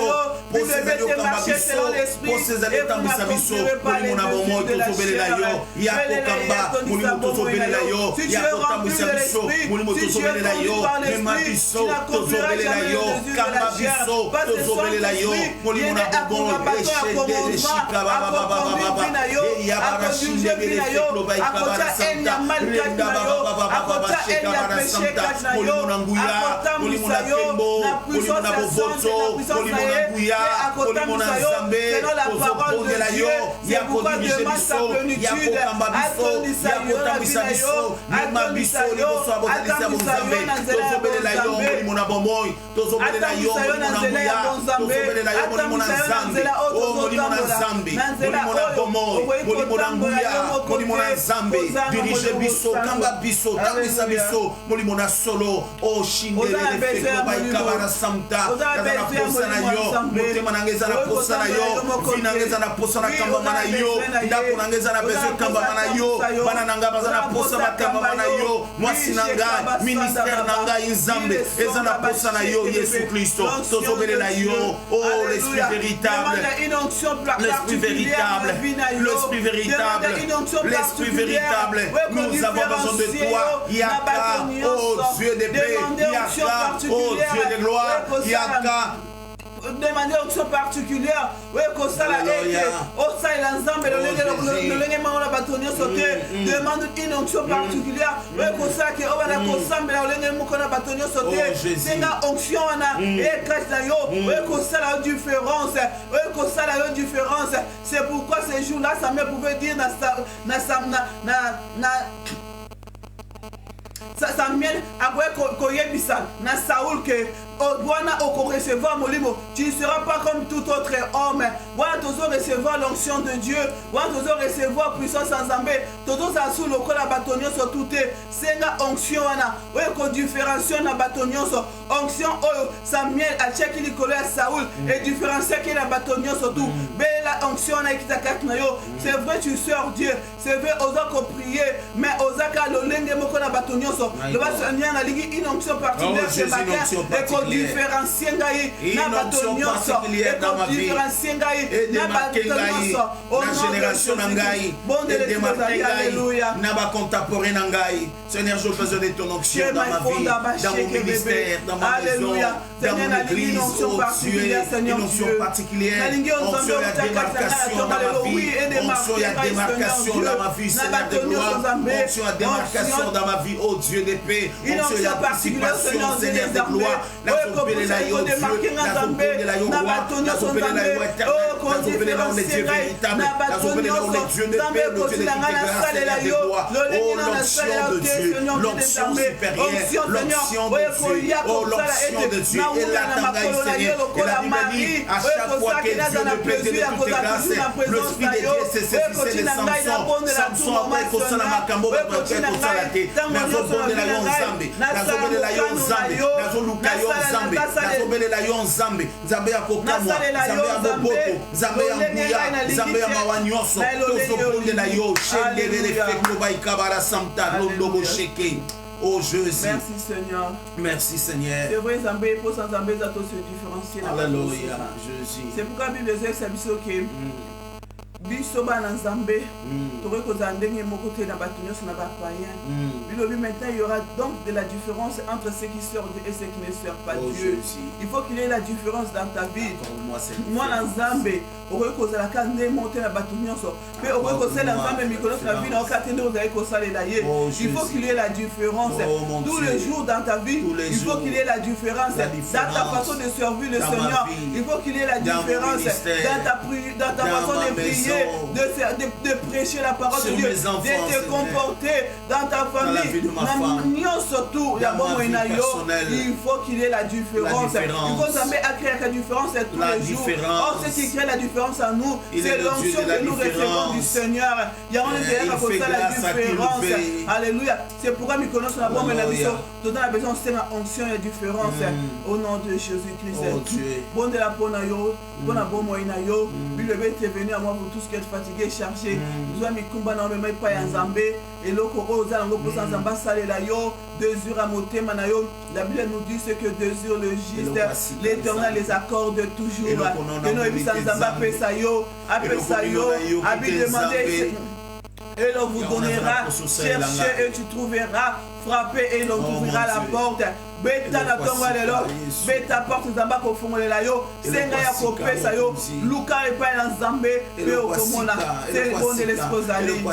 posezali okamba biso posezali otambwisa biso molimo na bomoi tozobelela yo ya kokamba molimo tozobelela yo ya kotambwisa biso molimo tozobelela yo mema biso tozobelela yo kamba biso tozobelela yo molimo na bomoi eshende eshika bababababa ya barashinde belefeklo baikabara santa renda bababababa sheka bara santa molimo na nguya molimo na tembo molimo na bovoto molimo na nguya molimo na nzambe tozobondela yo ya kodimije biso ya kokamba biso ya kotambwisa biso mema biso liboso ya bozalisi ya bonzambe tozobelela yo molimo na bomoi tozobelela yo molimo na nguya tozobelela yo molimo na nzambe o molimo na nzambe molimo na bomoi molimo na nguya molimo na nzambe dirige biso kamba biso tambwisa biso molimo na solo o shindele feko baikabara samta eza na posa na yo motema na ngai eza na posa na yo vi na ngai eza na posa na kambama na yo ndako na ngai eza na beso kambama na yo bana na ngai baza na posa bakambama na yo mwasi na ngai ministère na ngai nzambe eza na posa na yo Yesu Kristo tozobelela yo oh l'esprit véritable l'esprit véritable l'esprit véritable l'esprit véritable nous avons besoin de toi Yaka oh Dieu de paix Yaka oh Dieu de gloire Yaka demander une option particulière. Oui, comme ça, la demande une onction particulière. Oui, comme ça, que on va ensemble, c'est une onction, oui, comme ça, la différence. Oui, comme ça, la différence. C'est pourquoi ces jours-là, ça me pouvait dire Samuel après koyebisa na Saoul que Bwana okorecevoir molimo, tu ne seras pas comme tout autre homme. Bwana tozo recevoir l'onction de Dieu, Bwana tozo recevoir puissance en Zambé, tozo sasu lokola batonyo so toute senga onction wana, oyo ko différencier na batonyo so onction oyo Samuel a cheki likolo ya Saoul et différencier que na batonyo so tout. Bela onction na kitaka na yo, c'est vrai tu sers Dieu, c'est vrai ozako prier, mais ozaka lolenge moko na batonyo so. Le Seigneur a ligi une onction particulière ce matin et qu'on différencie na batonyo so et qu'on différencie na batonyo so. Na génération na ngai, et démarquer ngai, na ba contemporain na ngai. Seigneur, j'ai besoin de ton onction dans ma vie, dans mon ministère, dans ma maison, dans mon église, oh Dieu, une onction particulière, onction à démarcation dans ma vie, onction à démarcation dans ma vie, Seigneur de gloire, onction à démarcation dans ma vie, oh Dieu de paix, onction à participation, Seigneur de gloire, la sombele la yo Dieu, la sombele la yo roi, la sombele la yo éternel, la sombele la yo Dieu véritable, la sombele la yo Dieu de paix, le Dieu de grâce, Seigneur de gloire, oh l'onction de Dieu, l'onction supérieure, l'onction de Dieu, oh l'onction de Dieu, et la tangaï Seigneur, et la Bible dit, à chaque fois que Dieu ne plaît de toutes grâces, l'Esprit de Dieu s'est saisi de Samson après kosala makambo après kosala te, nazobelela yo nzambe, nazobelela yo nzambe, nazoluka yo nzambe, nazobelela yo nzambe, nzambe ya kokamwa, nzambe ya boboto, nzambe ya nguya, nzambe ya mawa nyonso, tozobondela yo, shendelele feklo baikabara samta, londobo sheke. Oh Jésus. Merci Seigneur. Merci Seigneur. C'est vrai, Zambé, pour sans Zambé, ça se différencier. Alléluia, Jésus. C'est pourquoi la Bible dit que c'est que biso bana nzambe tore kozala ndenge moko te na bato nyonso na bapayen bilobi maintenant il y aura donc de la différence entre ceux qui servent Dieu et ceux qui ne servent pas Dieu. Il faut qu'il y ait la différence dans ta vie. Moi na nzambe okoki kozala ka nde monte na bato nyonso mpe okoki kosala nzambe mikolo na vie na okate nde ozali kosalela ye. Il faut qu'il y ait la différence tous les jours dans ta vie. Il faut qu'il y ait la différence dans ta façon de servir le Seigneur. Il faut qu'il y ait la différence dans ta façon de prier, de prêcher la parole de Dieu, de te comporter dans ta famille. Surtout, il faut qu'il y ait la différence. Il faut savoir créer la différence tous les jours. Or, ce qui crée la différence à nous, c'est l'onction que nous recevons du Seigneur. Il y a la différence. Alléluia. C'est pourquoi nous connaissons la bonne mission. Tout dans la besoin de l'onction et la différence. Au nom de Jésus-Christ. Bon de la bonne ayo, bon à bon moyen ayo. Il est venu à moi pour tous qui est fatigué, chargé. Nous avons mis combat dans le même pas en Zambé. Et l'autre, aux alentours pour s'en Zamba, salé la yo, désir à monter, manayo. La Bible nous dit ce que désir le juste, l'Éternel les accorde toujours. Et nous, et sans Zamba, appelle ça yo, habile demander. Et l'on vous donnera, cherchez et tu trouveras, frappez et l'on t'ouvrira la porte. Beta na tonga lelo, beta porte zamba ko fongolela yo, senga ya ko pesa yo, luka epa na Nzambe, pe okomona, c'est le bon de l'esposali. Lui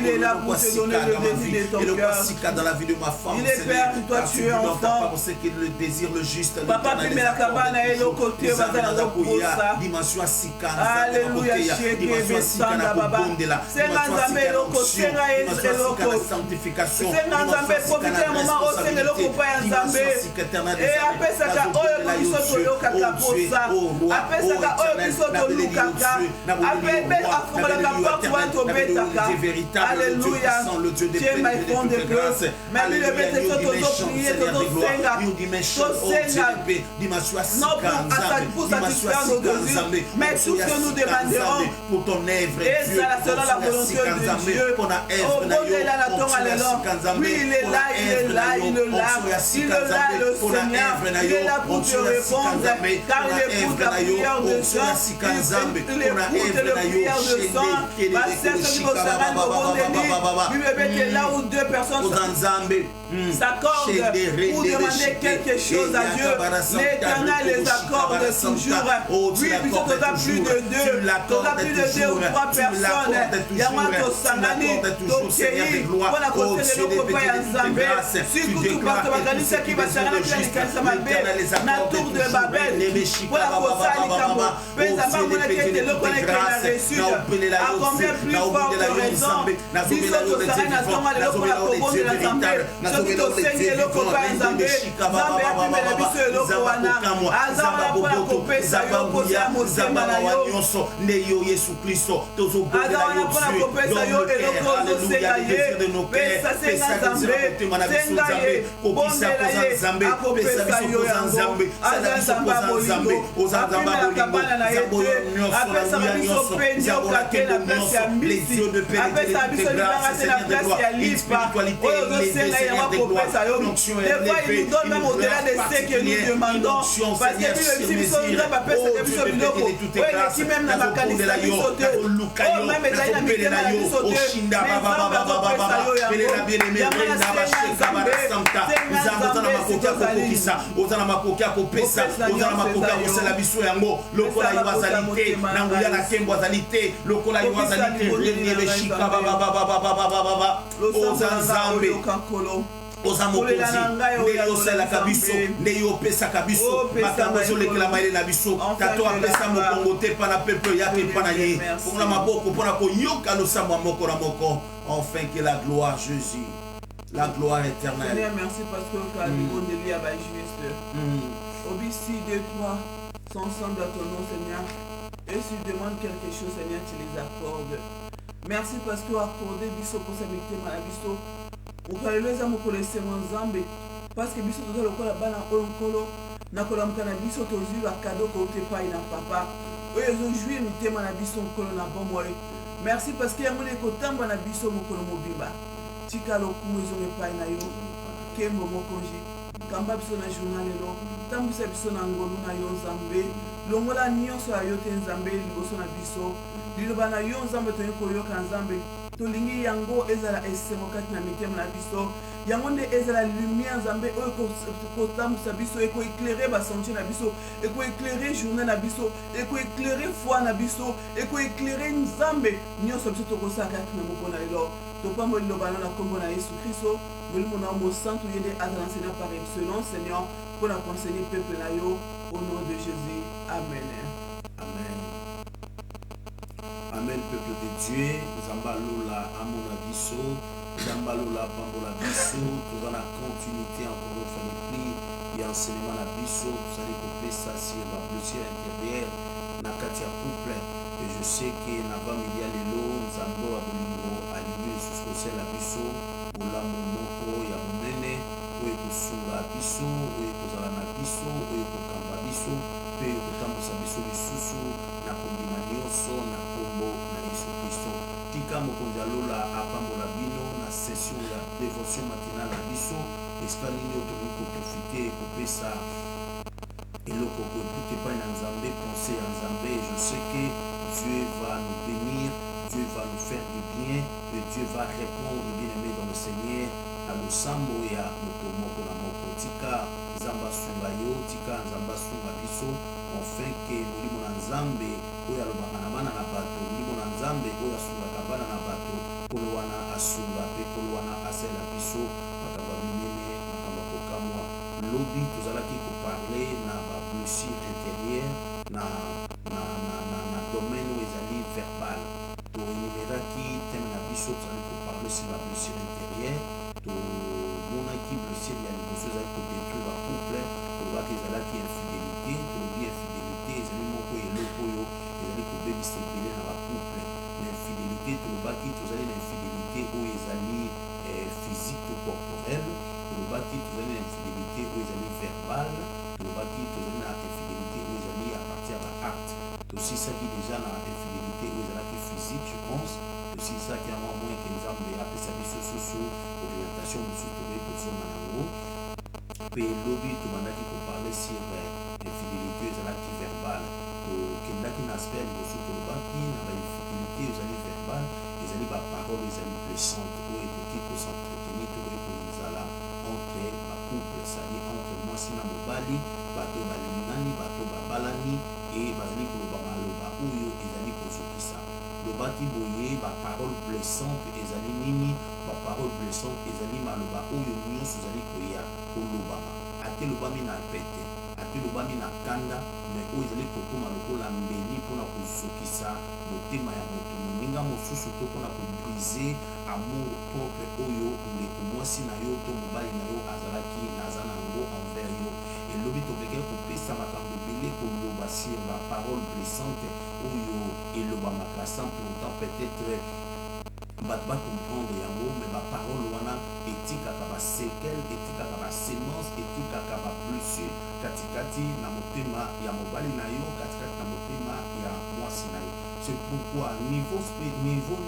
il est là pour te donner le désir de ton cœur. Dans la vie de ma femme, il est père, toi tu es enfant. Le désir, le juste, papa pime la cabane et le côté bazana na kosa. Dimension sika. Alléluia, cheke besanda baba. Senga Nzambe loko, senga Ezra loko. Senga Nzambe profite un moment au senga loko pa ya Nzambe. Et apesaka oyo biso toyokaka posa, apesaka oyo biso tolukaka, afongelaka porte wana tobetaka. Alléluia, Dieu m'a fond de grâce. Mais lui le bête so tozoprier, tozosenga, pour satisfaire nos désirs, mais tout ce que nous demanderons pour ton œuvre, et ça sera la volonté de Dieu. Oh, bon est là la tombe à l'élan. Oui, il est là, il est là, il est là, il est là. Le Seigneur, il est là pour te répondre, car il écoute la prière de sang, il écoute le prière de sang, parce que ce qui vous sera de bon délit, lui est là où deux personnes s'accordent pour demander quelque chose à Dieu, l'Éternel les accorde toujours. Oui, puis tu as plus de deux ou trois personnes, Yamato Sangani, Tokei, pour la côté de l'Europe et en Zambé, surtout tout partout, qui va se na tour de Babel pour la kosali kambo pesa mona kete loko na kena reçu a combien plus forte raison biso tosala na tonga le loko na kobonde na Nzambe soki tosengi eloko pa Nzambe Nzambe apimela biso eloko wana azala mpona kopesa yo kotia motema na yo nde yo Yesu Kristo azala mpona kopesa yo eloko ozosenga ye pesa senga Nzambe senga ye bondela ye akopesa yo yango azazamba bolingo apimela kabana na ye te apesaka biso mpe nyoka te na place ya mbisi apesaka biso libanga te na place ya lipa oyo ozosenga yango akopesa yo des fois il nous donne même au-delà de ce que nous demandons parce que biso biso nzambe apesaka biso biloko oyo eleki même na makanisi na biso te oyo même ezali na mitema na biso te mais nzambe akopesa yo yango yango nasenga nzambe ozana makoki ya kopesa ozana makoki ya kosala biso yango lokola yo azali te na nguya na nkembo azali te lokola yo azali te relebeshika oza nzambe oza mokonzi nde yo osalaka biso nde yo opesaka biso makambo ezolekelama ele na biso tato apesa mokongo te mpa na peuple yake mpa na ye fongola maboko mpona koyoka losambo ya moko na moko enfin que la gloire Jésus. La gloire éternelle. Seigneur, merci parce que le calibre de lui a juste. Obéis de toi, ensemble à ton nom, Seigneur. Et si tu demandes quelque chose, Seigneur, tu les accordes. Merci parce que tu as accordé biso possibilité à biso. Ukaleleza mukolese Nzambe. Parce que biso toza lokola bana onkolo na kolamka na biso tozwi ba cadeau ko te pai na papa. Oyo zo jouir mitema na biso nkolo na bomoi. Merci parce que yango le kotamba na biso mokolo mobimba. Tika lokumu ezo epai na yo kembo mokonzi kamba biso na journal lelo tambwisa biso na ngolu na yo Nzambe longola nyonso ya yo te Nzambe liboso na biso liloba na yo Nzambe toyei koyoka Nzambe tolingi yango ezala esengo kati na mitema na biso yango nde ezala lumière Nzambe oyo kotambwisa biso ekoéclaire basentier na biso ekoéclaire journée na biso ekoéclaire foi na biso ekoéclaire Nzambe nyonso biso tokosala kati na moko na lelo topambo liloba na kombo na Yesu Kristo molimo na mo santo yede azala enseigné par excellence Seigneur pour la conseiller peuple na yo au nom de Jésus. Amen. Amen. Amen, peuple de Dieu. Zambalola amona biso, Zambalola bambola biso, tout dans la continuité encore une fois de prix et enseignement la biso, vous allez couper ça sur la blessure intérieure, na katia couple. Et je sais que nava media lelo, Zambo abolingo aligné jusqu'au ciel la biso, ola momoko ya monene, oye kosunga biso, oye kozala na biso, oye kokamba biso. mpe kotambusa biso lisusu na kondima nyonso na kombo na Yesu Kristo. Tika mokonzi alola apambola bino na session ya dévotion matinale na biso esika nini oyo tolingi koprofite kopesa eloko koekuta epai na Nzambe, pensée ya Nzambe. Je sais que Dieu va nous bénir, Dieu va nous faire du bien et Dieu va répondre, bien aimé dans le Seigneur, à losambo ya moto moko na moko. Tika Nzamba sunga yo, tika Nzamba sunga biso, enfin que molimo na Nzambe oyo alobaka na bana na bato, molimo na Nzambe oyo asungaka bana na bato, kolo wana asunga mpe kolo wana asala biso makambo minene, makambo kokamwa. Lobi tozalaki koparle na bablessure intérieure na domaine oyo ezali verbal. Toenumeraki teme na biso tozali koparle sur bablessure intérieure. Tomonaki blessure ya liboso ezali kodétruire bacouple, tolobaki ezalaki infidélité. Tolobi infidélité ezali moko eloko oyo ezali kobebisa ebele na bacouple. Na infidélité tolobaki tozali na infidélité oyo ezali physique to corporelle. Tolobaki tozali na infidélité oyo ezali verbale. Tolobaki tozali na infidélité oyo ezali à partir ya baacte. Tosisaki déjà na infidélité oyo ezalaki physique, je pense. Tosisaki yango moins ke Nzambe apesa biso susu orientation mosusu tokoki kozonga nango. Mpe lobi tobandaki koparle sur infidélité oyo ezalaki verbale. Tokendaki na aspect ya liboso tolobaki na bainfidélité oyo ezali verbale ezali baparole ezali blessante oyo ekoki kosentreten tokoki kozala entre bacouple, c'est-à-dire entre mwasi na mobali, bato balingani, bato babalani e bazali koloba maloba oyo ezali kozokisa. Lobaki boye baparole blessante ezali nini? Baparole blessante ezali maloba oyo nyonso ezali koya kolobama, ate lobami na pete, ate lobami na kanda, me oyo ezali kokoma lokola mbeli mpona kozokisa motema ya moto moninga mosusu to mpona kobrise amour propre oyo ndeko mwasi na yo to mobali na yo azalaki naza nango envers yo. Elobi topekee kopesa makambo ebele koloba sur baparole blessante oyo elobamaka sans pourtant peut-être bato bacomprendre yango, me baparole wana etikaka basekele, etikaka basemence, etikaka bablessure katikati na motema ya mobali na yo, katikati na motema ya mwasi na yo. C'est pourquoi niveau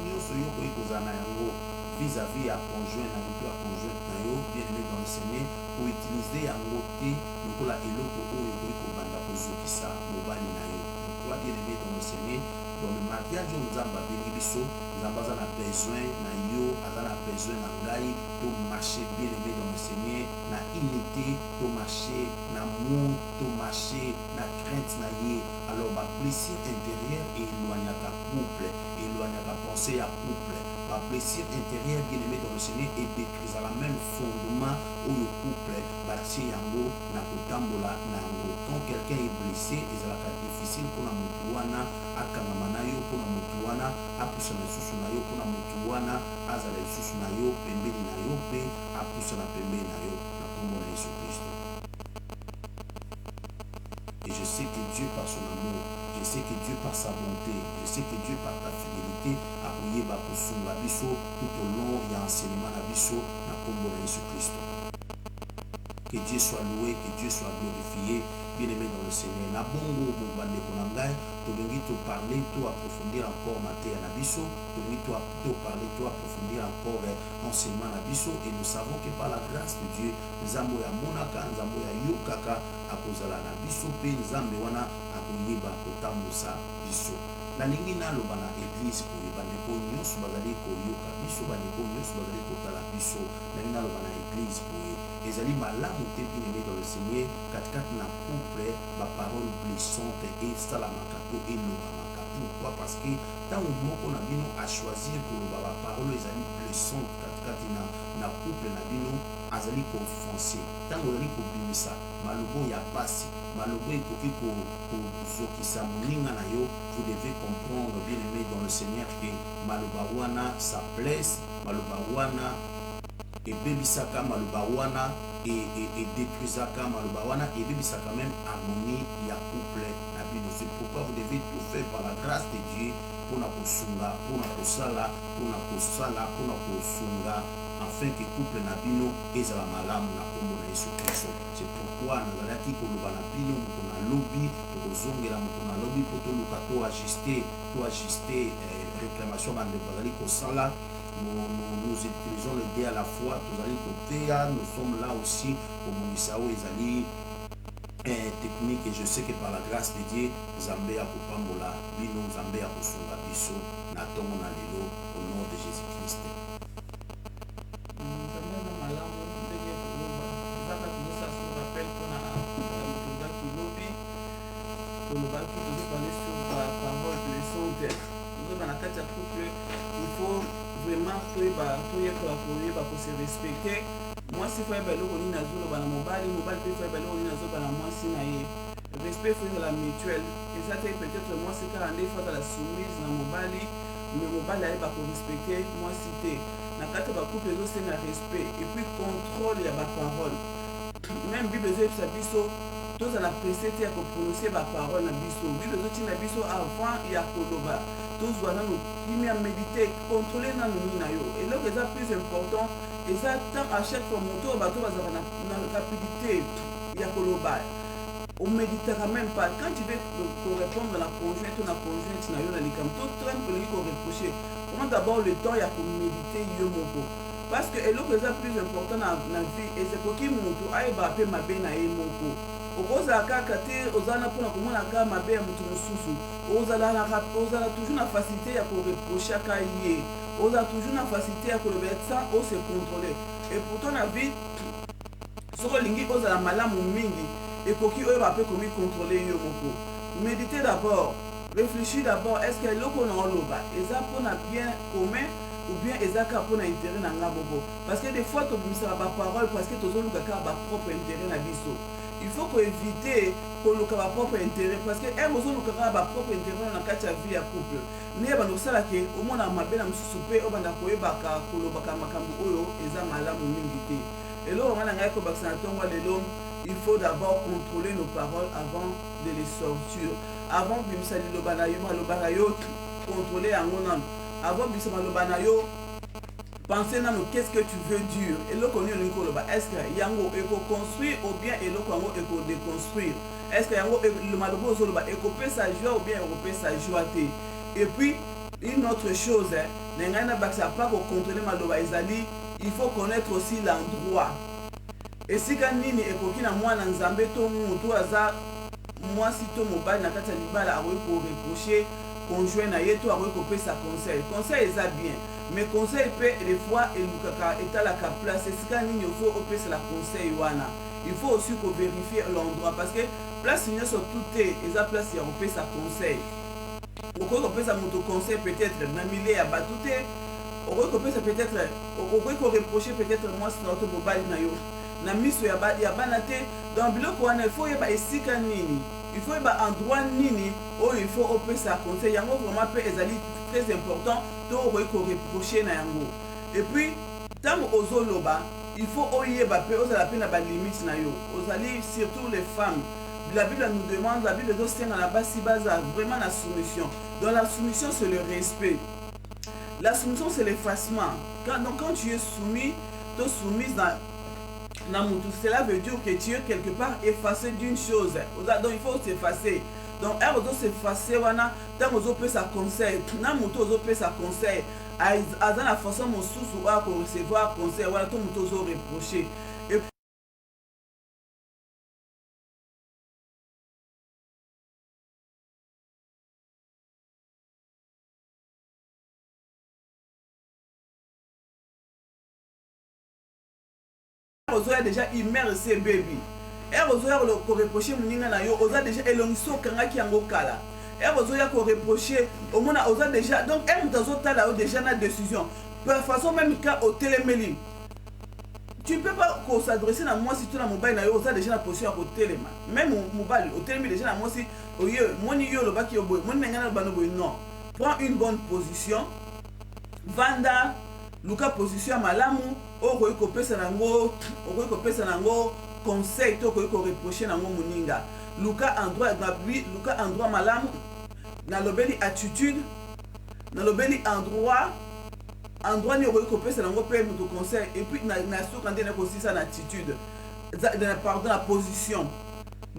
nyonso yo koki kozala na yango vis-à-vis ya conjoint na yo to ya conjointe na yo, bien aimé dans le Seigneur, koutilize yango te lokola eloko oyo ekoki kobanda kozokisa mobali na yo. Pourquoi, bien aimé dans le Seigneur, dans le mariage oyo Nzambe abengi biso, Nzambe aza na besoin na yo, aza na besoin na ngai, to marcher bien aimé dans le Seigneur na unité, to marcher na amour, to marcher na crainte na ye. Alors ba blessure intérieure éloignaka couple, éloignaka pensée ya couple. Ba blessure intérieure bien aimé dans le Seigneur et détruisera même fondement oyo couple batie yango na kotambola na yango. Quand quelqu'un est blessé, ezalaka difficile mpona motu wana akangama na yo, mpona motu wana apusa na lisusu na yo, mpona motu wana azala lisusu na yo pembeni na yo mpe apusa na pembeni na yo na kombo na Yesu Kristo. Et je sais que Dieu par son amour, je sais que Dieu par sa bonté, je sais que Dieu par ta fidélité a koyeba kosunga biso tout au long ya enseignement na biso na kombo na Yesu Kristo. Que Dieu soit loué, que Dieu soit glorifié, bien aimé dans le Seigneur. Na bongo bandeko na ngai, tolingi to parler, to approfondir encore mateya na biso, tolingi to parler, to approfondir encore enseignement na biso, et nous savons que par la grâce de Dieu, Nzambe ya monaka, Nzambe ya yokaka akozala na biso pe Nzambe wana akoyeba kotambusa biso. Nalingi naloba na église koye bandeko nyonso bazali koyoka biso, bandeko nyonso bazali kotala biso, nalingi naloba na église koye ezali malamu te bien aimé dans le Seigneur katikati na couple baparole blessante esalamaka to elobamaka. Pourquoi? Parce que ntango moko na bino achoisir koloba baparole ezali blessante katikati na couple na bino, azali kofonse, ntango ozali kobimisa malobo ya pasi, malobo ekoki kozokisa moninga na yo, vous devez comprendre bien aimé dans le Seigneur que maloba wana sa blesse, maloba wana ebebisaka, maloba wana détruisaka, maloba wana ebebisaka même harmonie ya couple na bino. C'est pourquoi vous devez tout faire par la grâce de Dieu mpona kosunga mpona kosala mpona kosala mpona kosunga afin que couple na bino ezala malamu na kombo na Yesu Kristo. C'est pourquoi nazalaki koloba na bino moto na lobi tokozongela moto na lobi mpo toluka toajuste réclamation bandeko bazali kosala. Nous utilisons le dé à la fois, nous sommes là aussi pour Monisao ezali technique, et je sais que par la grâce de Dieu Zambé a kopambola bino, Zambé a kosunga biso na tongo na lelo au nom de Jésus-Christ. Il faut vraiment que se respecter. Moi, si faut être l'eau, on a zolo bana mobile peut faire l'eau, on a zolo bana moi si naïe. Respect faut la mutuelle. Et ça peut-être moi c'est 42 fois dans la soumise na mobile, mais mobile là pas pour respecter moi cité. Na carte ba couple les c'est na respect et puis contrôle ya ba parole. Même Bible zé sa biso tous à la précédé à prononcer ma parole na biso. Bible zé na biso avant ya koloba. Tous doivent nous primer à méditer, contrôler dans nous na yo. Et là que ça plus important, et ça tant à chaque fois mon tour bateau va na rapidité ya koloba. On médite quand même pas. Quand tu veux répondre à la conjointe ou la conjointe na yo na likam tout train pour lui qu'on reprocher. Prends d'abord le temps ya pour méditer yo moko. Parce que et là que ça plus important na vie et c'est pour qui mon tour aille ba pe mabe na ye moko. Okozala kaka te ozala mpona komona kaka mabe ya moto mosusu ozala toujours na facilité ya koreproche aka ye ozala toujours na facilité ya koloba sans ose contrôler et pourtant na vie soki olingi ozala malamu mingi ekoki oyo bape komi contrôler yo moko. Méditer d'abord, réfléchir d'abord, est-ce que eloko na oloba eza mpona bien commun ou bien eza kaka mpona intérêt na nga moko, parce que des fois tobimisaka baparole parce que tozoluka kaka bapropre intérêt na biso. Il faut éviter koluka ba propre intérêt parce que bozoluka kaka ba propre intérêt na kati ya vie ya couple ne bandosala ke omona mabe na mosusu mpe obanda koyebaka kolobaka makambo oyo eza malamu mingi te. Eloko nga na ngai kobakisa na ntongo lelo, il faut d'abord contrôler nos paroles avant de les sortir, avant bimisa liloba na yo maloba na yo contrôler yango nano, avant bimisa maloba na yo pensez dans qu'est-ce que tu veux dire et le connu est-ce que yango eko construire ou bien et le yango eko déconstruire, est-ce que yango le malobo zoloba eko pe sa joie ou bien eko pe sa joie te. Et puis une autre chose n'engana baksa pas pour contrôler maloba ezali, il faut connaître aussi l'endroit. Et si quand nini eko kina mwana nzambe to mutu aza moi si to mobile na kata libala awe ko reprocher conjoint na yeto awe ko pe sa conseil eza bien. Mais conseil peut des fois et lukaka etalaka place esika nini faut opesa la conseil wana. Il faut aussi qu'on vérifie l'endroit parce que place n'y sont toutes eza place ya opesa conseil. Oko opesa moto conseil peut-être na milieu ya batute. Oko opesa peut-être oko reprocher peut-être moi c'est notre mobile na yo. Na miso ya bana te dans biloko wana il faut yeba esika nini. Il faut yeba endroit nini où il faut opesa conseil. Yango vraiment peut ezali très important to reprocher na yango. Et puis tant ozoloba il faut oyeba pe ozala pe na ba limite na yo. Ozali surtout les femmes. La Bible nous demande, la Bible doit na basi baza vraiment la soumission. Dans la soumission c'est le respect. La soumission c'est l'effacement. Donc quand tu es soumis, tu es soumise dans cela veut dire que tu es quelque part effacé d'une chose. Donc il faut s'effacer. Donc elle doit s'effacer wana tant ozo peut sa conseil na moto ozo peut sa conseil à dans la façon mon sous à recevoir conseil voilà tout moto ozo reprocher. Et ozo déjà immergé baby. Ozoya ko reprocher muninga na yo oza déjà elongiso kanga ki yango kala. Ozoya ko reprocher au mona oza déjà donc mutazo tala o déjà na décision. De façon même quand au téléméli. Tu peux pas s'adresser à moi si tu na mobile na yo oza déjà na position à téléma. Même mobile au télémi déjà na moi si oyo moni yo lo baki yo boy moni ngana bano boy non. Prends une bonne position. Vanda luka position malamu o ko kopesa nango o ko kopesa nango conseil to ko reprocher na moninga luka endroit malamu na lobeli attitude nalobeli endroit ni okoki kopesa nango mpe moto conseil et puis na soka nde nakosisa na attitude pardon na position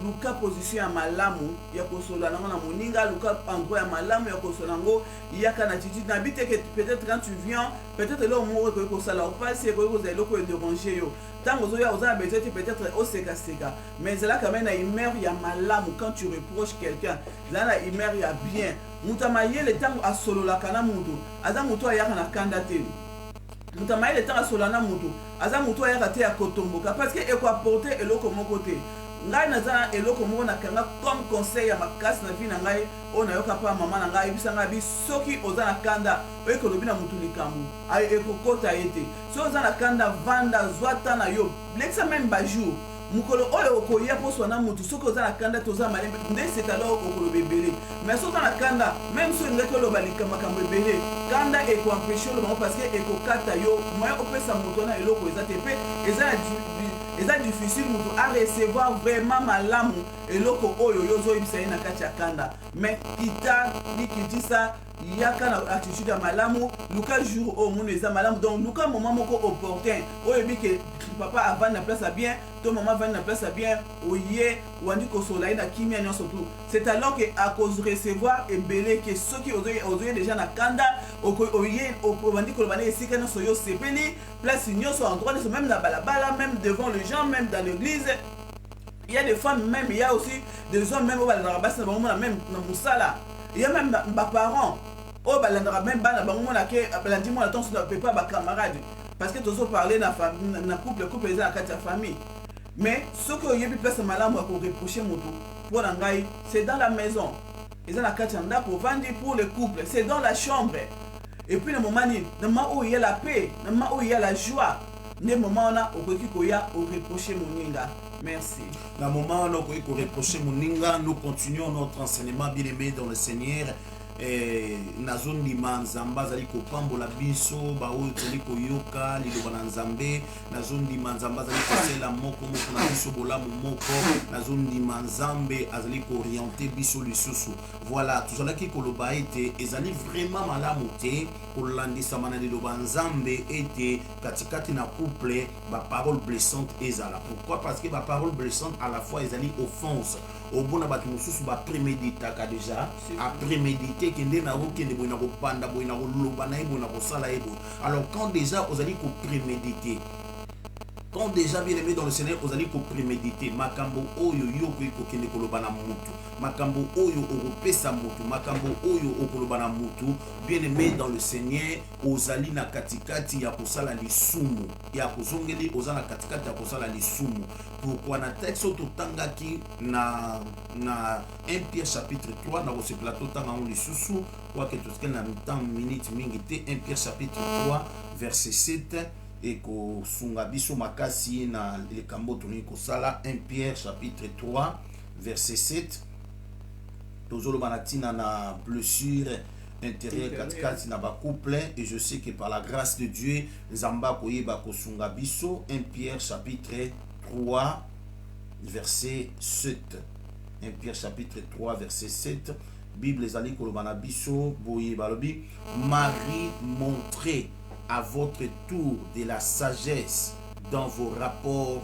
luka position ya malamu ya kosola nango na moninga luka endroit ya malamu ya kosola nango yaka na attitude na bi te que peut-être quand tu viens peut-être eloko moko ekoki kosala opasi ekoki kozala eloko edérange yo ntango ozoya oza na besoin te peut-être osekaseka mais ezala quand même na humeur ya malamu quand tu reproches quelqu'un ezala na humeur ya bien moto amayele ntango asololaka na moto aza moto ayaka na kanda te moto amayele ntango asolola na moto aza moto ayaka te ya kotomboka parce que ekoaporte eloko moko te ngai naza na eloko moko nakanga comme conseil ya makasi na vie na ngai oyo nayoka mpa mama na ngai ayebisa ngai bi soki oza na kanda oyeke olobi na motu likambo ekokota ye te soki oza na kanda vanda zwa ta na yo lekisa meme bajour mokolo oyo okoya poswa na motu soki oza na kanda te oza malembe nde setala okoloba ebele mais soki oza na kanda meme soki engaki oloba makambo ebele kanda ekoampeshe olobango parce que ekokata yo moyen opesa moto wana eloko eza te mpe eza difficile moto a recevoir vraiment malamu eloko oyo yo ozoyebisa ye na kati ya kanda mais likitisa yaka na attitude ya malamu luka jour oyo mono eza malamu donc luka moment moko opportun oyebi ke papa avandi na place ya bien to mama avandi na place ya bien oye wandi kosola ye na kimia nyonso tout c'est alors que akose recevoir ebele ke soki ozoye déjà na kanda obandi koloba na esika nyonso yo sepeli place nyonso endroit nyonso même na balabala même devant les gens même dans l'église. Il y a des femmes même, il y a aussi des hommes même au même na musala. Il y a même des parents au balandra même bana bango na ke balandi mo attend sur peut pas ba camarade parce que tozo parler na famille na couple les dans la famille. Mais ce que yebi place malamu pour reprocher moto pour ngai c'est dans la maison. Ils ont la kachanda pour vendre pour le couple, c'est dans la chambre. Et puis le moment où il y a la paix, le moment où il y a la joie, le moment où il y a reprocher moninga. Merci. Dans le moment où on reproche Moninga, nous continuons notre enseignement bien aimé dans le Seigneur. Na zone lima nzamba zali ko pambola biso ba oyo zali ko yoka liloba na nzambe na zone lima nzamba zali ko sela moko moko na biso bolamu moko na zone lima nzambe azali ko orienter biso lisusu. Voilà, tout cela qui koloba ete ezali vraiment malamu te kolandisa mana liloba nzambe ete katikati na couple ba parole blessante ezala. Pourquoi? Parce que ba parole blessante à la fois ezali offense au bon abatu mususu ba préméditer ka déjà à préméditer kende na okende boina ko panda boina ko loba na boina ko sala ebo. Alors quand déjà vous allez ko préméditer, quand déjà bien aimé dans le Seigneur vous allez ko préméditer makambo oyo yoko ko kende ko loba na mutu makambo oyo okopesa mutu makambo oyo okoloba na mutu bien aimé dans le Seigneur ozali na katikati ya kosala lisumu ya kozongeli ozana katikati ya kosala lisumu. Pourquoi na texte totangaki na 1 Pierre chapitre 3 na ce plateau tanga on lisusu kwa que tout na temps minute mingi te 1 Pierre chapitre 3 verset 7 et ko sunga biso makasi na le kambo toni ko sala 1 Pierre chapitre 3 verset 7 tozolo banatina na blessure intérieure katikati na ba couple et je sais que par la grâce de Dieu nzamba koyeba ko sunga biso 1 Pierre chapitre 3 verset 7. 1 Pierre chapitre 3 verset 7. Bible ezali kolobana biso boye balobi Marie, montrez à votre tour de la sagesse dans vos rapports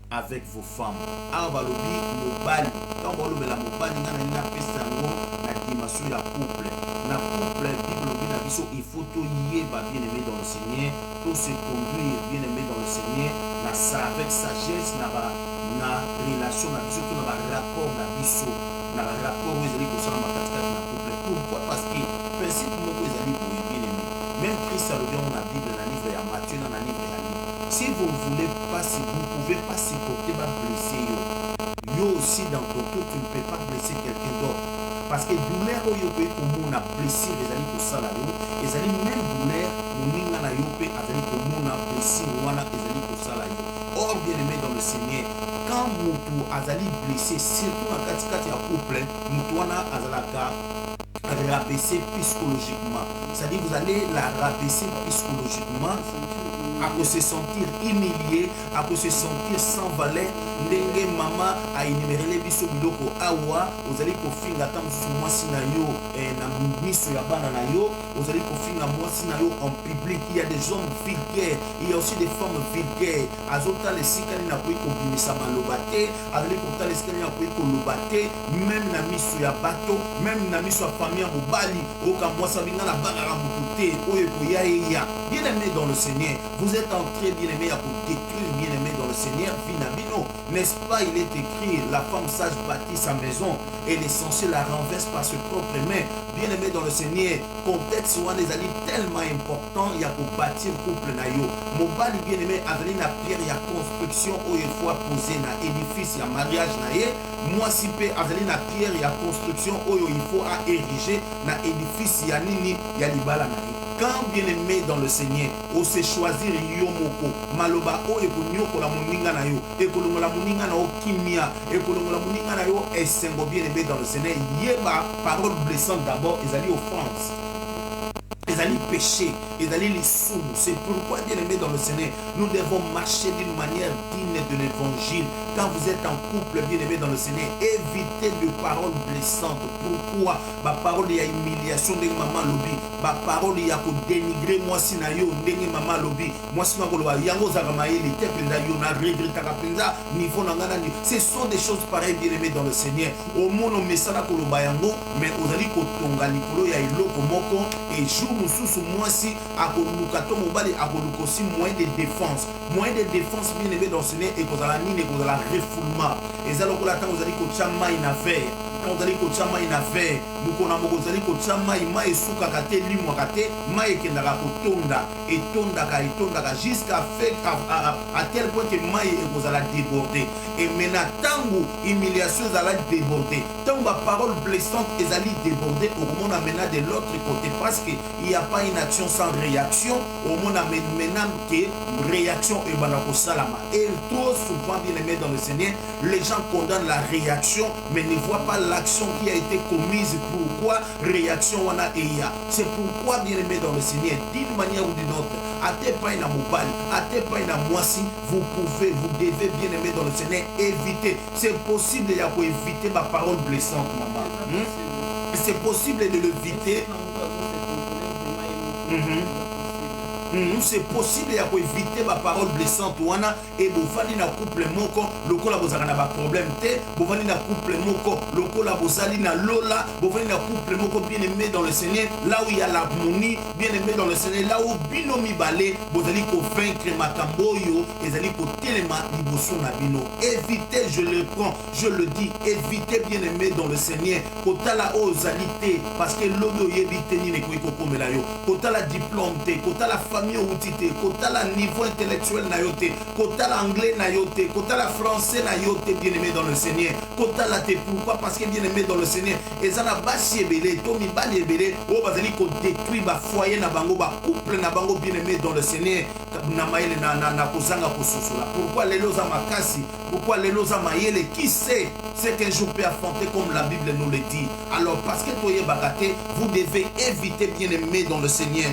avec vos femmes. Balobi mobali quand balobi la mobali na pesa ngo na dimension ya couple. Na couple Bible lobi na biso il faut to yeba bien aimé dans le Seigneur, tout se conduire bien aimé dans le Seigneur na ça avec sagesse na relation na biso to na rapport na biso na rapport où ezali kosala makatikati na couple. Pourquoi? Parce que principe moko ezali boye bien aimé. Même Christ a le dans la Bible na livre ya Matthieu na livre ya Luc. Si vous ne voulez pas, si vous ne pouvez pas supporter va blesser yo aussi dans ton cœur tu ne peux pas blesser quelqu'un d'autre. Parce que douleur oyo pe komona blessure ezali kosala yo ezali même douleur moninga na yo pe azali komona blessure wana ezali kosala yo. Or bien aimé dans le Seigneur, quand mutu azali blessé surtout na katikati ya couple mutu wana azalaka rabaisser psychologiquement, c'est-à-dire vous allez la rabaisser psychologiquement à se sentir humilié, à se sentir sans valeur. Ndenge mama a énuméré biso biloko awa ozali kofinga ta mosusu mwasi na yo na miso ya bana na yo ozali kofinga mwasi na yo en public. Il y a des hommes vulgaires, il y a aussi des femmes vulgaires. Azota esika nini akoki kobimisa maloba te, azali kotala esika nini akoki koloba te, même na miso ya bato, même na miso ya famille ya mobali oka mwasi abinga na bangaka motu te oyo ekoya eya. Bien aimé dans le Seigneur, vous êtes en train bien aimé à détruire bien aimé dans le Seigneur Vinabino, n'est-ce pas? Il est écrit la femme sage bâtit sa maison et l'essentiel la renverse par ses propres mains. Bien aimé dans le Seigneur, contexte ou des alliés tellement important, il y a pour bâtir couple na yo. Mobali bien aimé azali na pierre ya construction où il faut poser na édifice ya mariage na ye. Moi si pe azali na pierre ya construction où il faut à ériger na édifice ya nini ya libala na ye. Quand bien aimé dans le Seigneur, on sait choisir yomoko, maloba o ekonyo la moninga na yo, ekolongo la moninga na o kimia, ekolongo la moninga na yo esengo bien aimé dans le Seigneur. Yeba parole blessante d'abord, ils allaient offense. Ils allaient pécher, ils allaient les sous. C'est pourquoi, bien aimé dans le Seigneur, nous devons marcher d'une manière digne de l'évangile. Quand vous êtes en couple, bien aimé dans le Seigneur, évitez de paroles blessantes. Pourquoi? Ma parole, il y a humiliation de maman lobby. Ma parole, il y a dénigrer moi si na yo, ndenge maman lobby. Moi si na koloba, yango zakamaye, les teples da yo, na regret penza, niveau nangana. Ce sont des choses pareilles, bien aimé dans le Seigneur. Au monde, on met ça na koloba yango, mais aux ali kotonga likolo ya iloko moko et jour mususu mwasi akoluka to mobali akoluka aussi moyen de défense bien aimé dans le Seigneur et kozala nini kozala refoulement ezalokola ta ozali kotia mai na verre quand ozali kotia mai na verre mukona moko ozali kotia mai esukaka te limwaka te mai ekendaka kotonda etondaka jusqu'à fait à tel point que mai ekozala déborder et maintenant tango humiliation ezala déborder tango ba parole blessante ezali déborder okomona maintenant de l'autre côté parce que il n'y a pas une action sans réaction au monde maintenant que réaction et banakosalama et trop souvent bien aimé dans le Seigneur les gens condamnent la réaction mais ne voient pas l'action qui a été commise. Pourquoi réaction wana eya? C'est pourquoi bien aimé dans le Seigneur d'une manière ou d'une autre à tes pas na mobile à tes pas na moisi vous devez bien aimé dans le Seigneur éviter. C'est possible ya ko éviter ma parole blessante maman. C'est possible de l'éviter. C'est possible ya éviter ma parole blessante wana et bovani na couple moko lokola bozaka na ba problème te bovani na couple moko lokola bozali na lola bovani na couple moko bien aimé dans le Seigneur là où il y a l'harmonie bien aimé dans le Seigneur là où bino mibale bozali ko vaincre makambo yo ezali ko telema liboso na bino. Évitez, je le prends, je le dis, évitez bien aimé dans le Seigneur kotala ozalité parce que lobo yebite ni ne ko komela yo kotala diplôme te kotala kotala niveau intellectuel na yote kotala anglais na yote kotala français na yote bien aimé dans le Seigneur kotala te pourquoi parce que bien aimé dans le Seigneur ezana basi ebele to mibali ebele o bazali ko détruire ba foyer na bango ba couple na bango bien aimé dans le Seigneur na maile na kozanga kososola. Pourquoi lelo za makasi? Pourquoi lelo za mayele? Qui sait ce qu'un jour peut affronter comme la Bible nous le dit? Alors parce que toye bagate vous devez éviter bien aimé dans le Seigneur.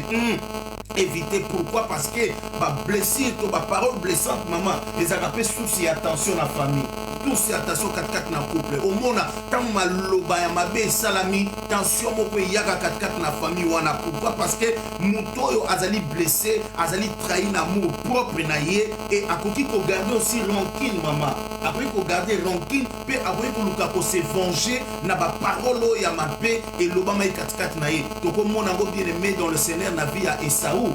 Éviter pourquoi? Parce que ma blessure, ma parole blessante, maman, les agapés souci attention à la famille. Tous attention 4-4 na couple. Au monde, tant ma loba ya mabe salami, tension moko yaga 4-4 na famille wana. Pourquoi? Parce que mutoyo azali blessé, azali trahi l'amour propre na ye et akoki ko garder aussi rancune maman. Après ko garder rancune, pe après ko luka ko se venger na ba parole ya mabe et loba mai 4-4 na ye. Donc mon ango bien aimé dans le Seigneur na vie à Esaú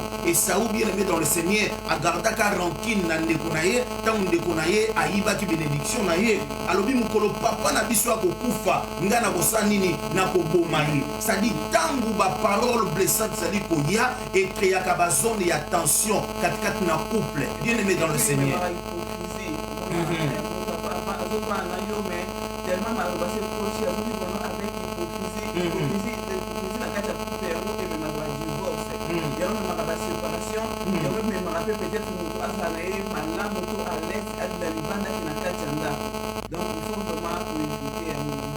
bien aimé dans le Seigneur a gardé ka rancune na ndeko na ye, tant ndeko na ye ayiba ki bénédiction na ye. Alobi mukolo papa na biso akokufa nga na kosa nini na koboma ye. Ça dit tangu ba parole blessante ça dit koya et créa ka ba zone ya tension 4-4 na couple bien aimé dans le Seigneur. Tellement malheureux c'est proche avec hypocrisie na kati ya couple yango et même la divorce yango même la séparation yango même rappel peut-être moto azala ye malamu to à l'aise adila libanda ki na kati ya ndako. Donc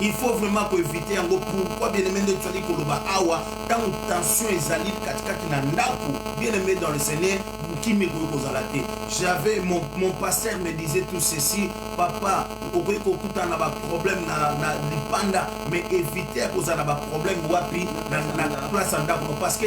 il faut vraiment éviter yango. Pourquoi bien aimé de tsali koloba awa tant tension ezali kati na ndako bien aimé dans le Seigneur kimi kozala te. J'avais mon pasteur me disait tout ceci, papa okoki kokutana ba problème na libanda mais éviter kozala ba problème wapi na place ndako parce que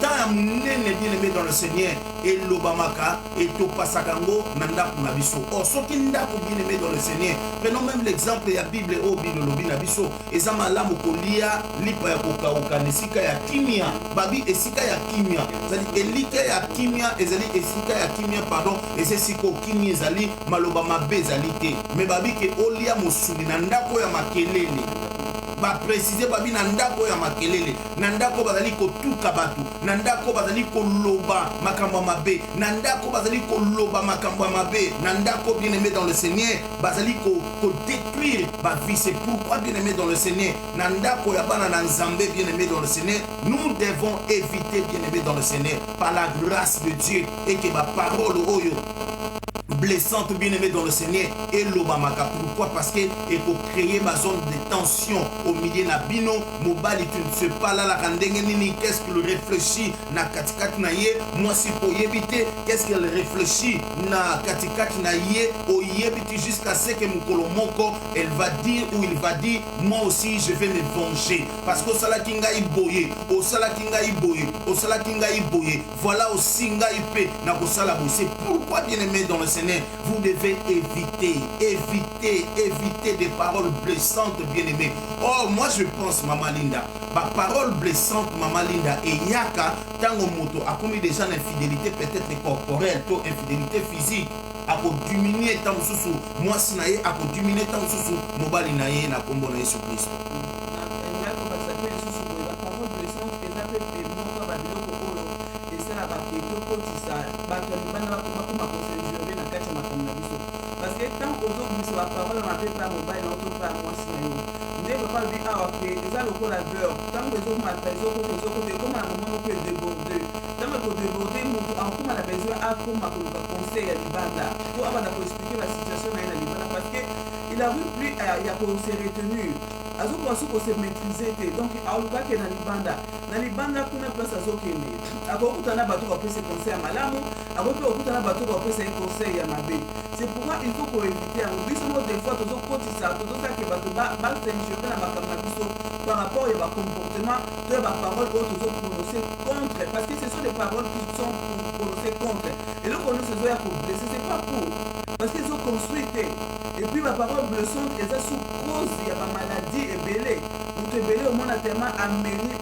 tant munene bien aimé dans le Seigneur et l'obamaka et to pasakango na ndako na biso. Or soki ndako bien aimé dans le Seigneur, prenons même l'exemple ya Bible o bino lobi na biso eza malamu kolia lipa ya kokauka nesika ya kimia babi esika ya kimia zali elika ya kimia ezali esika ya kimia pardon ese siko kimia ezali maloba mabe ezali te mais babi ke olia mosuni na ndako ya makelele ba préciser babi na ndako ya makelele na ndako bazali kotuka batu na ndako bazali koloba makambo mabe na ndako bazali koloba makambo mabe na ndako bien aimé dans le Seigneur bazali ko détruire ba vie. C'est pourquoi bien aimé dans le Seigneur na ndako ya bana na nzambe bien aimé dans le Seigneur nous devons éviter bien aimé dans le Seigneur par la grâce de Dieu et que ma parole oyo blessante bien aimé dans le Seigneur et l'obamaka. Pourquoi? Parce que il faut créer ma zone de tension au milieu na bino mobali tu ne sais pas là la kandenge nini qu'est-ce qu'il réfléchit na katikat na ye moi si pour éviter qu'est-ce qu'elle réfléchit na katikat na ye o yebiti jusqu'à ce que mukolo moko elle va dire ou il va dire moi aussi je vais me venger parce que sala kinga iboye o sala kinga iboye o sala kinga iboye voilà aussi nga ipe na ko sala boye. C'est pourquoi bien aimé dans le Seigneur vous devez éviter des paroles blessantes bien aimées. Oh moi je pense Maman Linda ma parole blessante Maman Linda et yaka tango moto a commis déjà l'infidélité peut-être corporelle to infidélité physique a diminuer tant sous moi sinaye a diminuer tant sous mobali naye na kombo na Yesu Kristo. Parce que tant aux autres, nous la parole, on n'appelle pas mobile, on n'entend pas moi si nous. Nous ne pouvons pas dire, ah ok, ça le collaborateur. Tant que les autres m'appellent, les autres, comme à un moment on peut déborder. Tant que déborder, comme on a besoin, à comme à conseil à l'Ibanda. Pour avoir expliquer la situation à l'Ibanda. Parce qu'il a vu plus, il y a qu'on s'est retenu. Azo kwa suko se maîtriser te donc aluka ke na libanda kuna place azo kende akokutana bato ko pesa conseil ya malamu akokutana bato ko pesa conseil ya mabe. C'est pourquoi il faut qu'on évite en biso mo des fois tozo kotisa tozo ka ke bato ba s'injurier na makambo biso par rapport à ba comportement de ba parole que tozo prononcer contre parce que ce sont des paroles qui sont prononcées contre et le qu'on se doit pour blesser c'est pas pour parce qu'ils ont construit et puis ma parole blessante et ça sous cause il y a ma maladie et belé on te belé au monde tellement amélie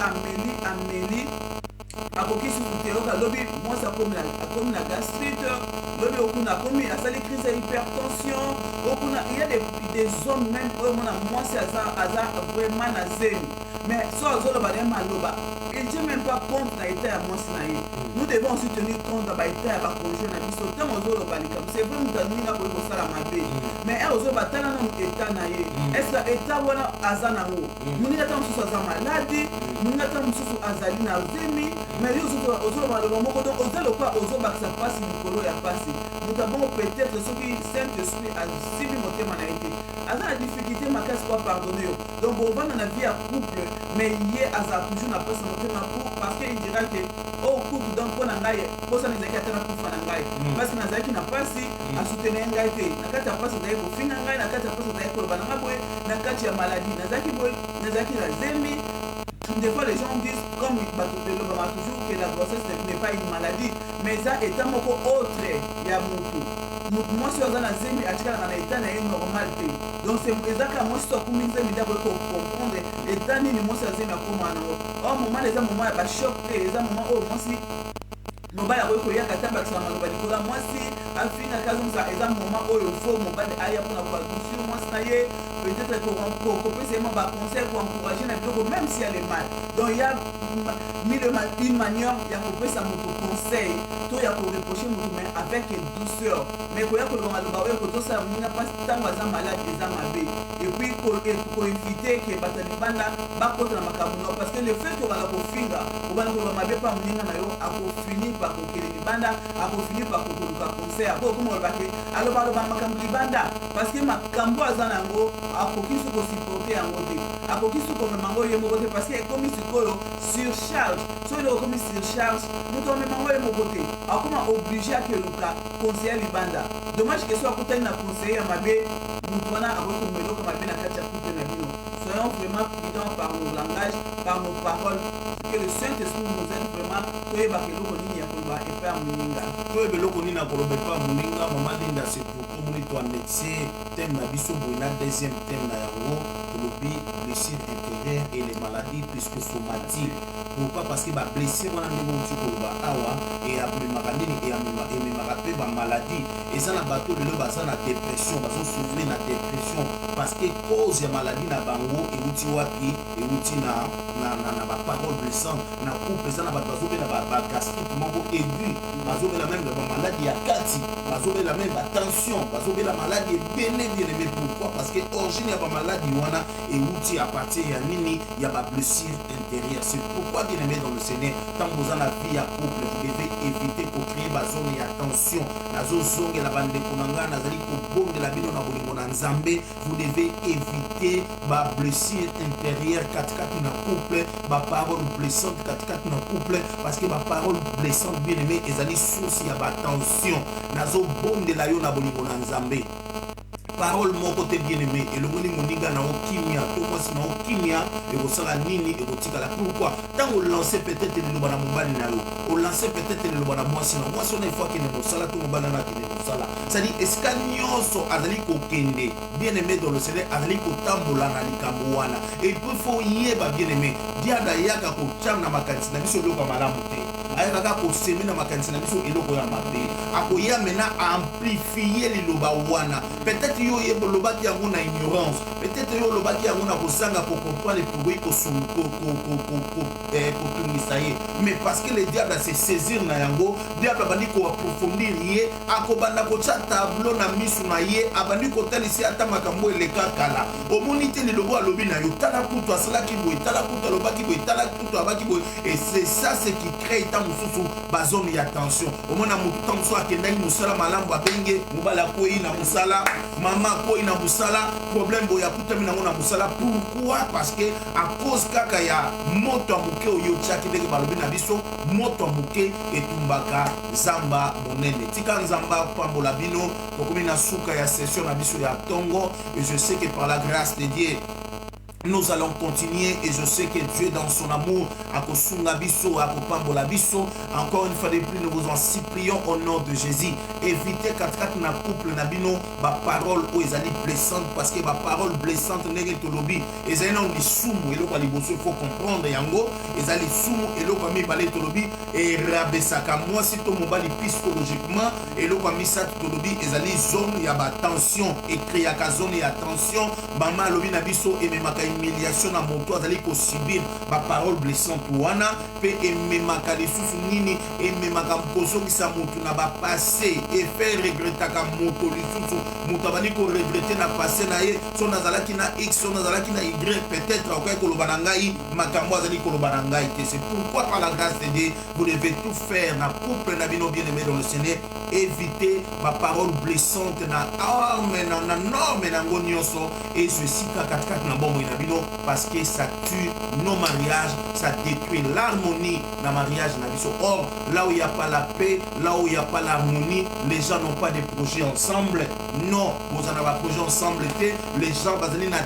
akoki sukuteoka lobi moi ça comme la gastrite lobi okuna comme à ça les crises d'hypertension okuna il y a des hommes même au monde moi c'est ça vraiment nazemi mais ça zolo ba maloba il tient même pas compte na état à moi sinaye. Nous devons aussi tenir compte de l'état à la conjoint na biso tant ozolo balika c'est vrai mutanina ko ko sala mabe mais elle ozolo batana na état na ye est-ce que état wana azana ngo munina tant mususu aza maladi munina tant mususu azali na zemi mais yo ozolo baloba moko donc ozolo quoi ozolo bakisa pasi likolo ya pasi nous avons peut-être ce qui Saint-Esprit a sibi motema na été azana difficulté makasi quoi pardonner donc on va dans la vie à couple mais hier aza toujours na pasi motema pour parce qu'il dira que au couple donc on a ngai pour ça les akata na kufa na ngai parce que nazaki na pasi a soutenir ngai te na kati ya pasi na ko fina ngai na kati ya pasi na ko bana boy na kati ya maladie nazaki boy nazaki la zemi. Des fois les gens disent comme toujours que la grossesse n'est pas une maladie mais ça est un mot autre ya mutu moi si on a zemi atika na état na normal te donc c'est ezaka moi si to kumbi zemi da ko comprendre état ni moi si zemi akoma na oh moment les moments ya ba choc te les moments oh moi si mobile ko ya katamba kwa maloba likola moi si afina kazo ça eza moment oyo faut mobile aya pour avoir sur moi na ye peut-être qu'on peut seulement ba conseil pour encourager na biloko même si elle est mal donc il y a une manière il y a qu'on peut ça moto conseil to ya ko reprocher moto mais avec douceur mais ko ya ko ba oyo ko to ça muna pas tant za malade za mabe et puis ko éviter que batalibanda ba contre na makamuno parce que le fait que bala ko finga ko bala ko mabe pa muninga na yo ako finir par ko kele libanda ako finir par ko conseil ako comme le baké aloba makambo libanda parce que makambo azanango akoki soko supporter yango te akoki soko memango ye moko te parce que ekomi sikoyo surcharge soki ekomi surcharge moto memango ye moko te akoma obligé akeluka conseiller libanda dommage que so akutani na conseiller ya mabe moto wana akoki komeloka mabe na kati ya couple na bino. Soyons vraiment prudents par nos langages, par nos paroles, que le Saint-Esprit nous aide vraiment. Toyeba keloko nini ya koloba epe ya moninga. Toyeba eloko nini ya koloba epe ya moninga. Mama Linda c'est pour tout moni to médecin thème na biso boina deuxième thème na yango tolobi blessure intérieure et les maladies psychosomatiques. Pourquoi? Parce que ba blessure wana ndenge uti koloba awa et amemaka nini et amemaka pe ba maladie. Eza na bato lelo baza na dépression, bazo souffrir na dépression parce que cause ya maladie na bango euti wapi euti na ba parole blessante na couple eza na bato bazobela ba gastrite moko aigu bazobela même ba maladie ya kati bazobela même ba tension bazobela maladie ebele bien aimé. Pourquoi? Parce que origine ya ba maladie wana euti à partir ya nini ya ba blessure intérieure. C'est pourquoi bien aimé dans le Seigneur tant vous en la vie ya couple vous devez éviter ko créer ba zone ya tension nazo zonge la bande konanga nazali ko bonde la bino na bolingo na nzambe. Vous devez éviter ba blessure intérieure katikati na couple ba parole blessante katikati na couple parce que ba parole blessante bien aimé ezali source ya ba tension nazo bonde la yo na bolingo na nzambe. Parole mon côté bien aimé et le moni moninga na okimia to moi si na okimia et ko sala nini et ko tika la. Pourquoi? Tant on lancer peut-être le bana mombali na yo on lancer peut-être le bana moi si on une fois que ne sala to mombali na ki ne sala ça dit escanioso azali ko kende bien aimé dans le Seigneur azali ko tambola na likambo wana et il faut yeba bien aimé diada yaka ko cham na makanisi na biso loka malamu te ayaka ko semi na makanisi na biso eloko ya mabe akoya mena amplifier liloba wana. Peut-être yo yebo lobaki yango na ignorance, peut-être yo lobaki yango na kosanga pour comprendre pour ko tungisaye, mais parce que le diable se saisir na yango diable bandi ko approfondir ye akobanda ko cha tableau na misu na ye abandi ko talisi ata makambo eleka kala omonite lilobo alobi na yo tala kutu asala ki boy tala kutu alobaki boy tala kutu abaki boy et c'est ça ce qui crée tant mususu ba zone ya tension omona mutu tant so akendaki musala malambo abenge mobala koyi na musala mama koyi na musala problème boya kutami nango na musala. Pourquoi? Parce que à cause kaka ya moto amuke oyo tchaki ndenge balobi na biso moto amuke etumbaka zamba monene tika nzamba pambola bino tokomi na suka ya session na biso ya tongo et je sais que par la grâce de Dieu nous allons continuer et je sais que Dieu dans son amour a kosunga biso a kopambola biso. Encore une fois de plus nous vous en supplions au nom de Jésus. Évitez quand na couple na bino ba parole ou ezali blessante parce que ba parole blessante nege tolobi ezali na lisumu eloko liboso il faut comprendre yango ezali sumu eloko mi balé tolobi et rabesaka moi si to mobali psychologiquement eloko mi sa tolobi ezali zone ya ba tension et créaka zone ya tension mama lobi na biso et memaka humiliation na moto azali ko subir ba parole blessante wana pe ememaka lisusu nini ememaka kozongisa moto na ba passé et faire regretter ka moto lisusu moto abandi ko regretter na passé na ye so nazalaki na x so nazalaki na y peut-être akoki koloba na ngai makambo azali koloba na ngai te. C'est pourquoi par la grâce de Dieu vous devez tout faire na couple na bino bien aimé dans le Seigneur. Évitez ba parole blessante na arme na norme na ngo nyonso et ceci kakat na bombo na bino parce que ça tue nos mariages, ça détruit l'harmonie dans le mariage na biso. Or là où il n'y a pas la paix, là où il n'y a pas l'harmonie, les gens n'ont pas de projets ensemble. Non, vous en avez un projet ensemble, les gens vont aller dans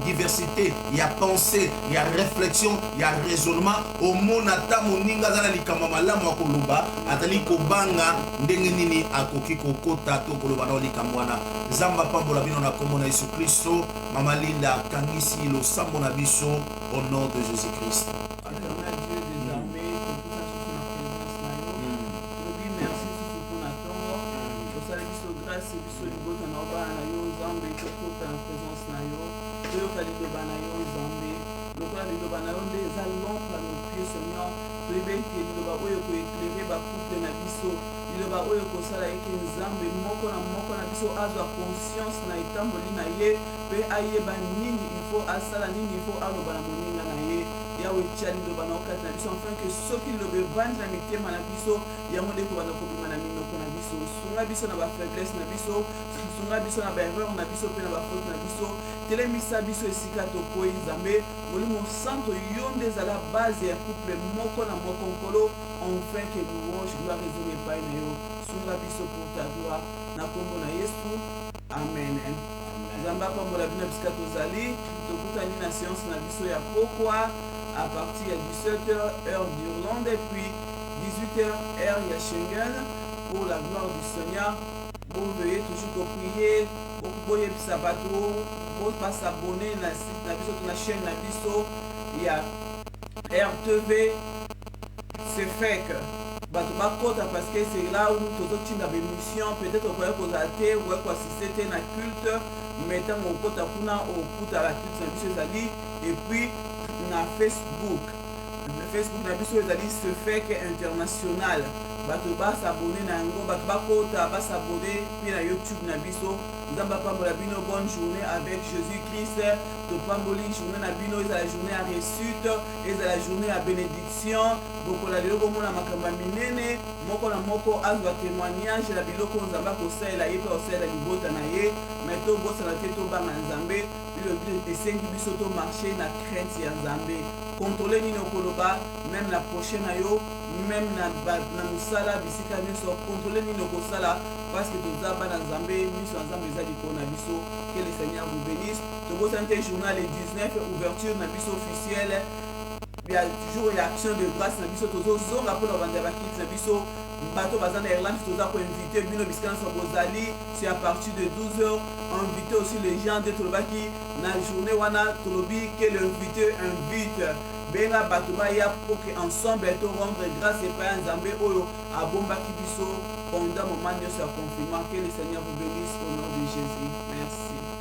diversité, il y a pensée, il y a réflexion, il y a raisonnement. Au monata moninga zala likamama la makoluba atali kobanga ndenge nini akoki kokota to koloba na likamwana zamba pambola bino na komona Yesu Kristo. Mama Linda kangisi lo sambo na biso au nom de Jésus Christ. grâce biso libota na obana na yo nzambe tokota na présence na yo toyoka liloba na yo nzambe lokola liloba na yo nde eza l'oncle na pied seigneur toyebi ete liloba oyo koeklere bacouple na biso liloba oyo kosala eke nzambe moko na biso azwa conscience na etamboli na ye mpe ayeba nini ifo asala nini ifo aloba na moninga na ye yawe tia liloba na okati na biso afin que soki liloba evandi na mitema na biso yango nde kobanda kobima na minoko na biso. Sunga biso na bafaiblesse na biso, sunga biso na baerreur na biso mpe na bafaute na biso, telemisa biso esika tokoyi nzambe. Molimo santo yo nde ezala base ya couple moko na moko nkolo, enfin que louange gloire ezonga epai na yo. Sunga biso pour ta gloire na kombo na Yesu, amen. Nzambe apambola bino bisika tozali tokutani na séance na biso ya pokwa à partir ya 17h heure d'Irlande et puis 18h heure ya Schengen. Pour la gloire du Seigneur, vous veuillez toujours prier, vous pouvez sabato, vous pas s'abonner na site na biso na chaîne na biso ya RTV. C'est fait que bato bakota parce que c'est là où tozotinda bémission, peut-être okoya kozala te okoya koasiste te na culte, mais ntango okota kuna okutala culte na biso ezali. Et puis na Facebook na biso ezali Se Fait Que International, bato basabone na yango, bato bakota basabone mpe na YouTube na biso. Nzambe apambola bino, bonne journée avec Jésus-Christ. Topamboli journée na bino ezala journée ya réussite, ezala journée ya bénédiction. Bokola lelo komona makambo ya minene, moko na moko azwa témoignage na biloko nzambe akosalela ye mpe akosalela libota na ye. Mais tobosana te tobanga nzambe, esengi biso to marché na crainte ya nzambe. Contrôler nini okoloba, même la prochaine na yo, même na mosala bisika nyonso, contrôler nini okosala parce que toza bana nzambe, miso ya nzambe eza likolo na biso. Que le Seigneur vous bénisse. Tobosani te journal le 19 ouverture na biso officielle. Il y a toujours l'action de grâce na biso tozozonga mpona banda bakiti na biso bato baza na Irlande toza koinvite bino bisika nyonso bozali. C'est à partir de 12h. Inviter aussi les gens de tolobaki na journée wana tolobi que l'invité invite benga bato baya pour que ensemble to rendre grâce epai ya nzambe oyo abombaki biso pendant moment nyonso ya confinement. Que le Seigneur vous bénisse au nom de Jésus. Merci.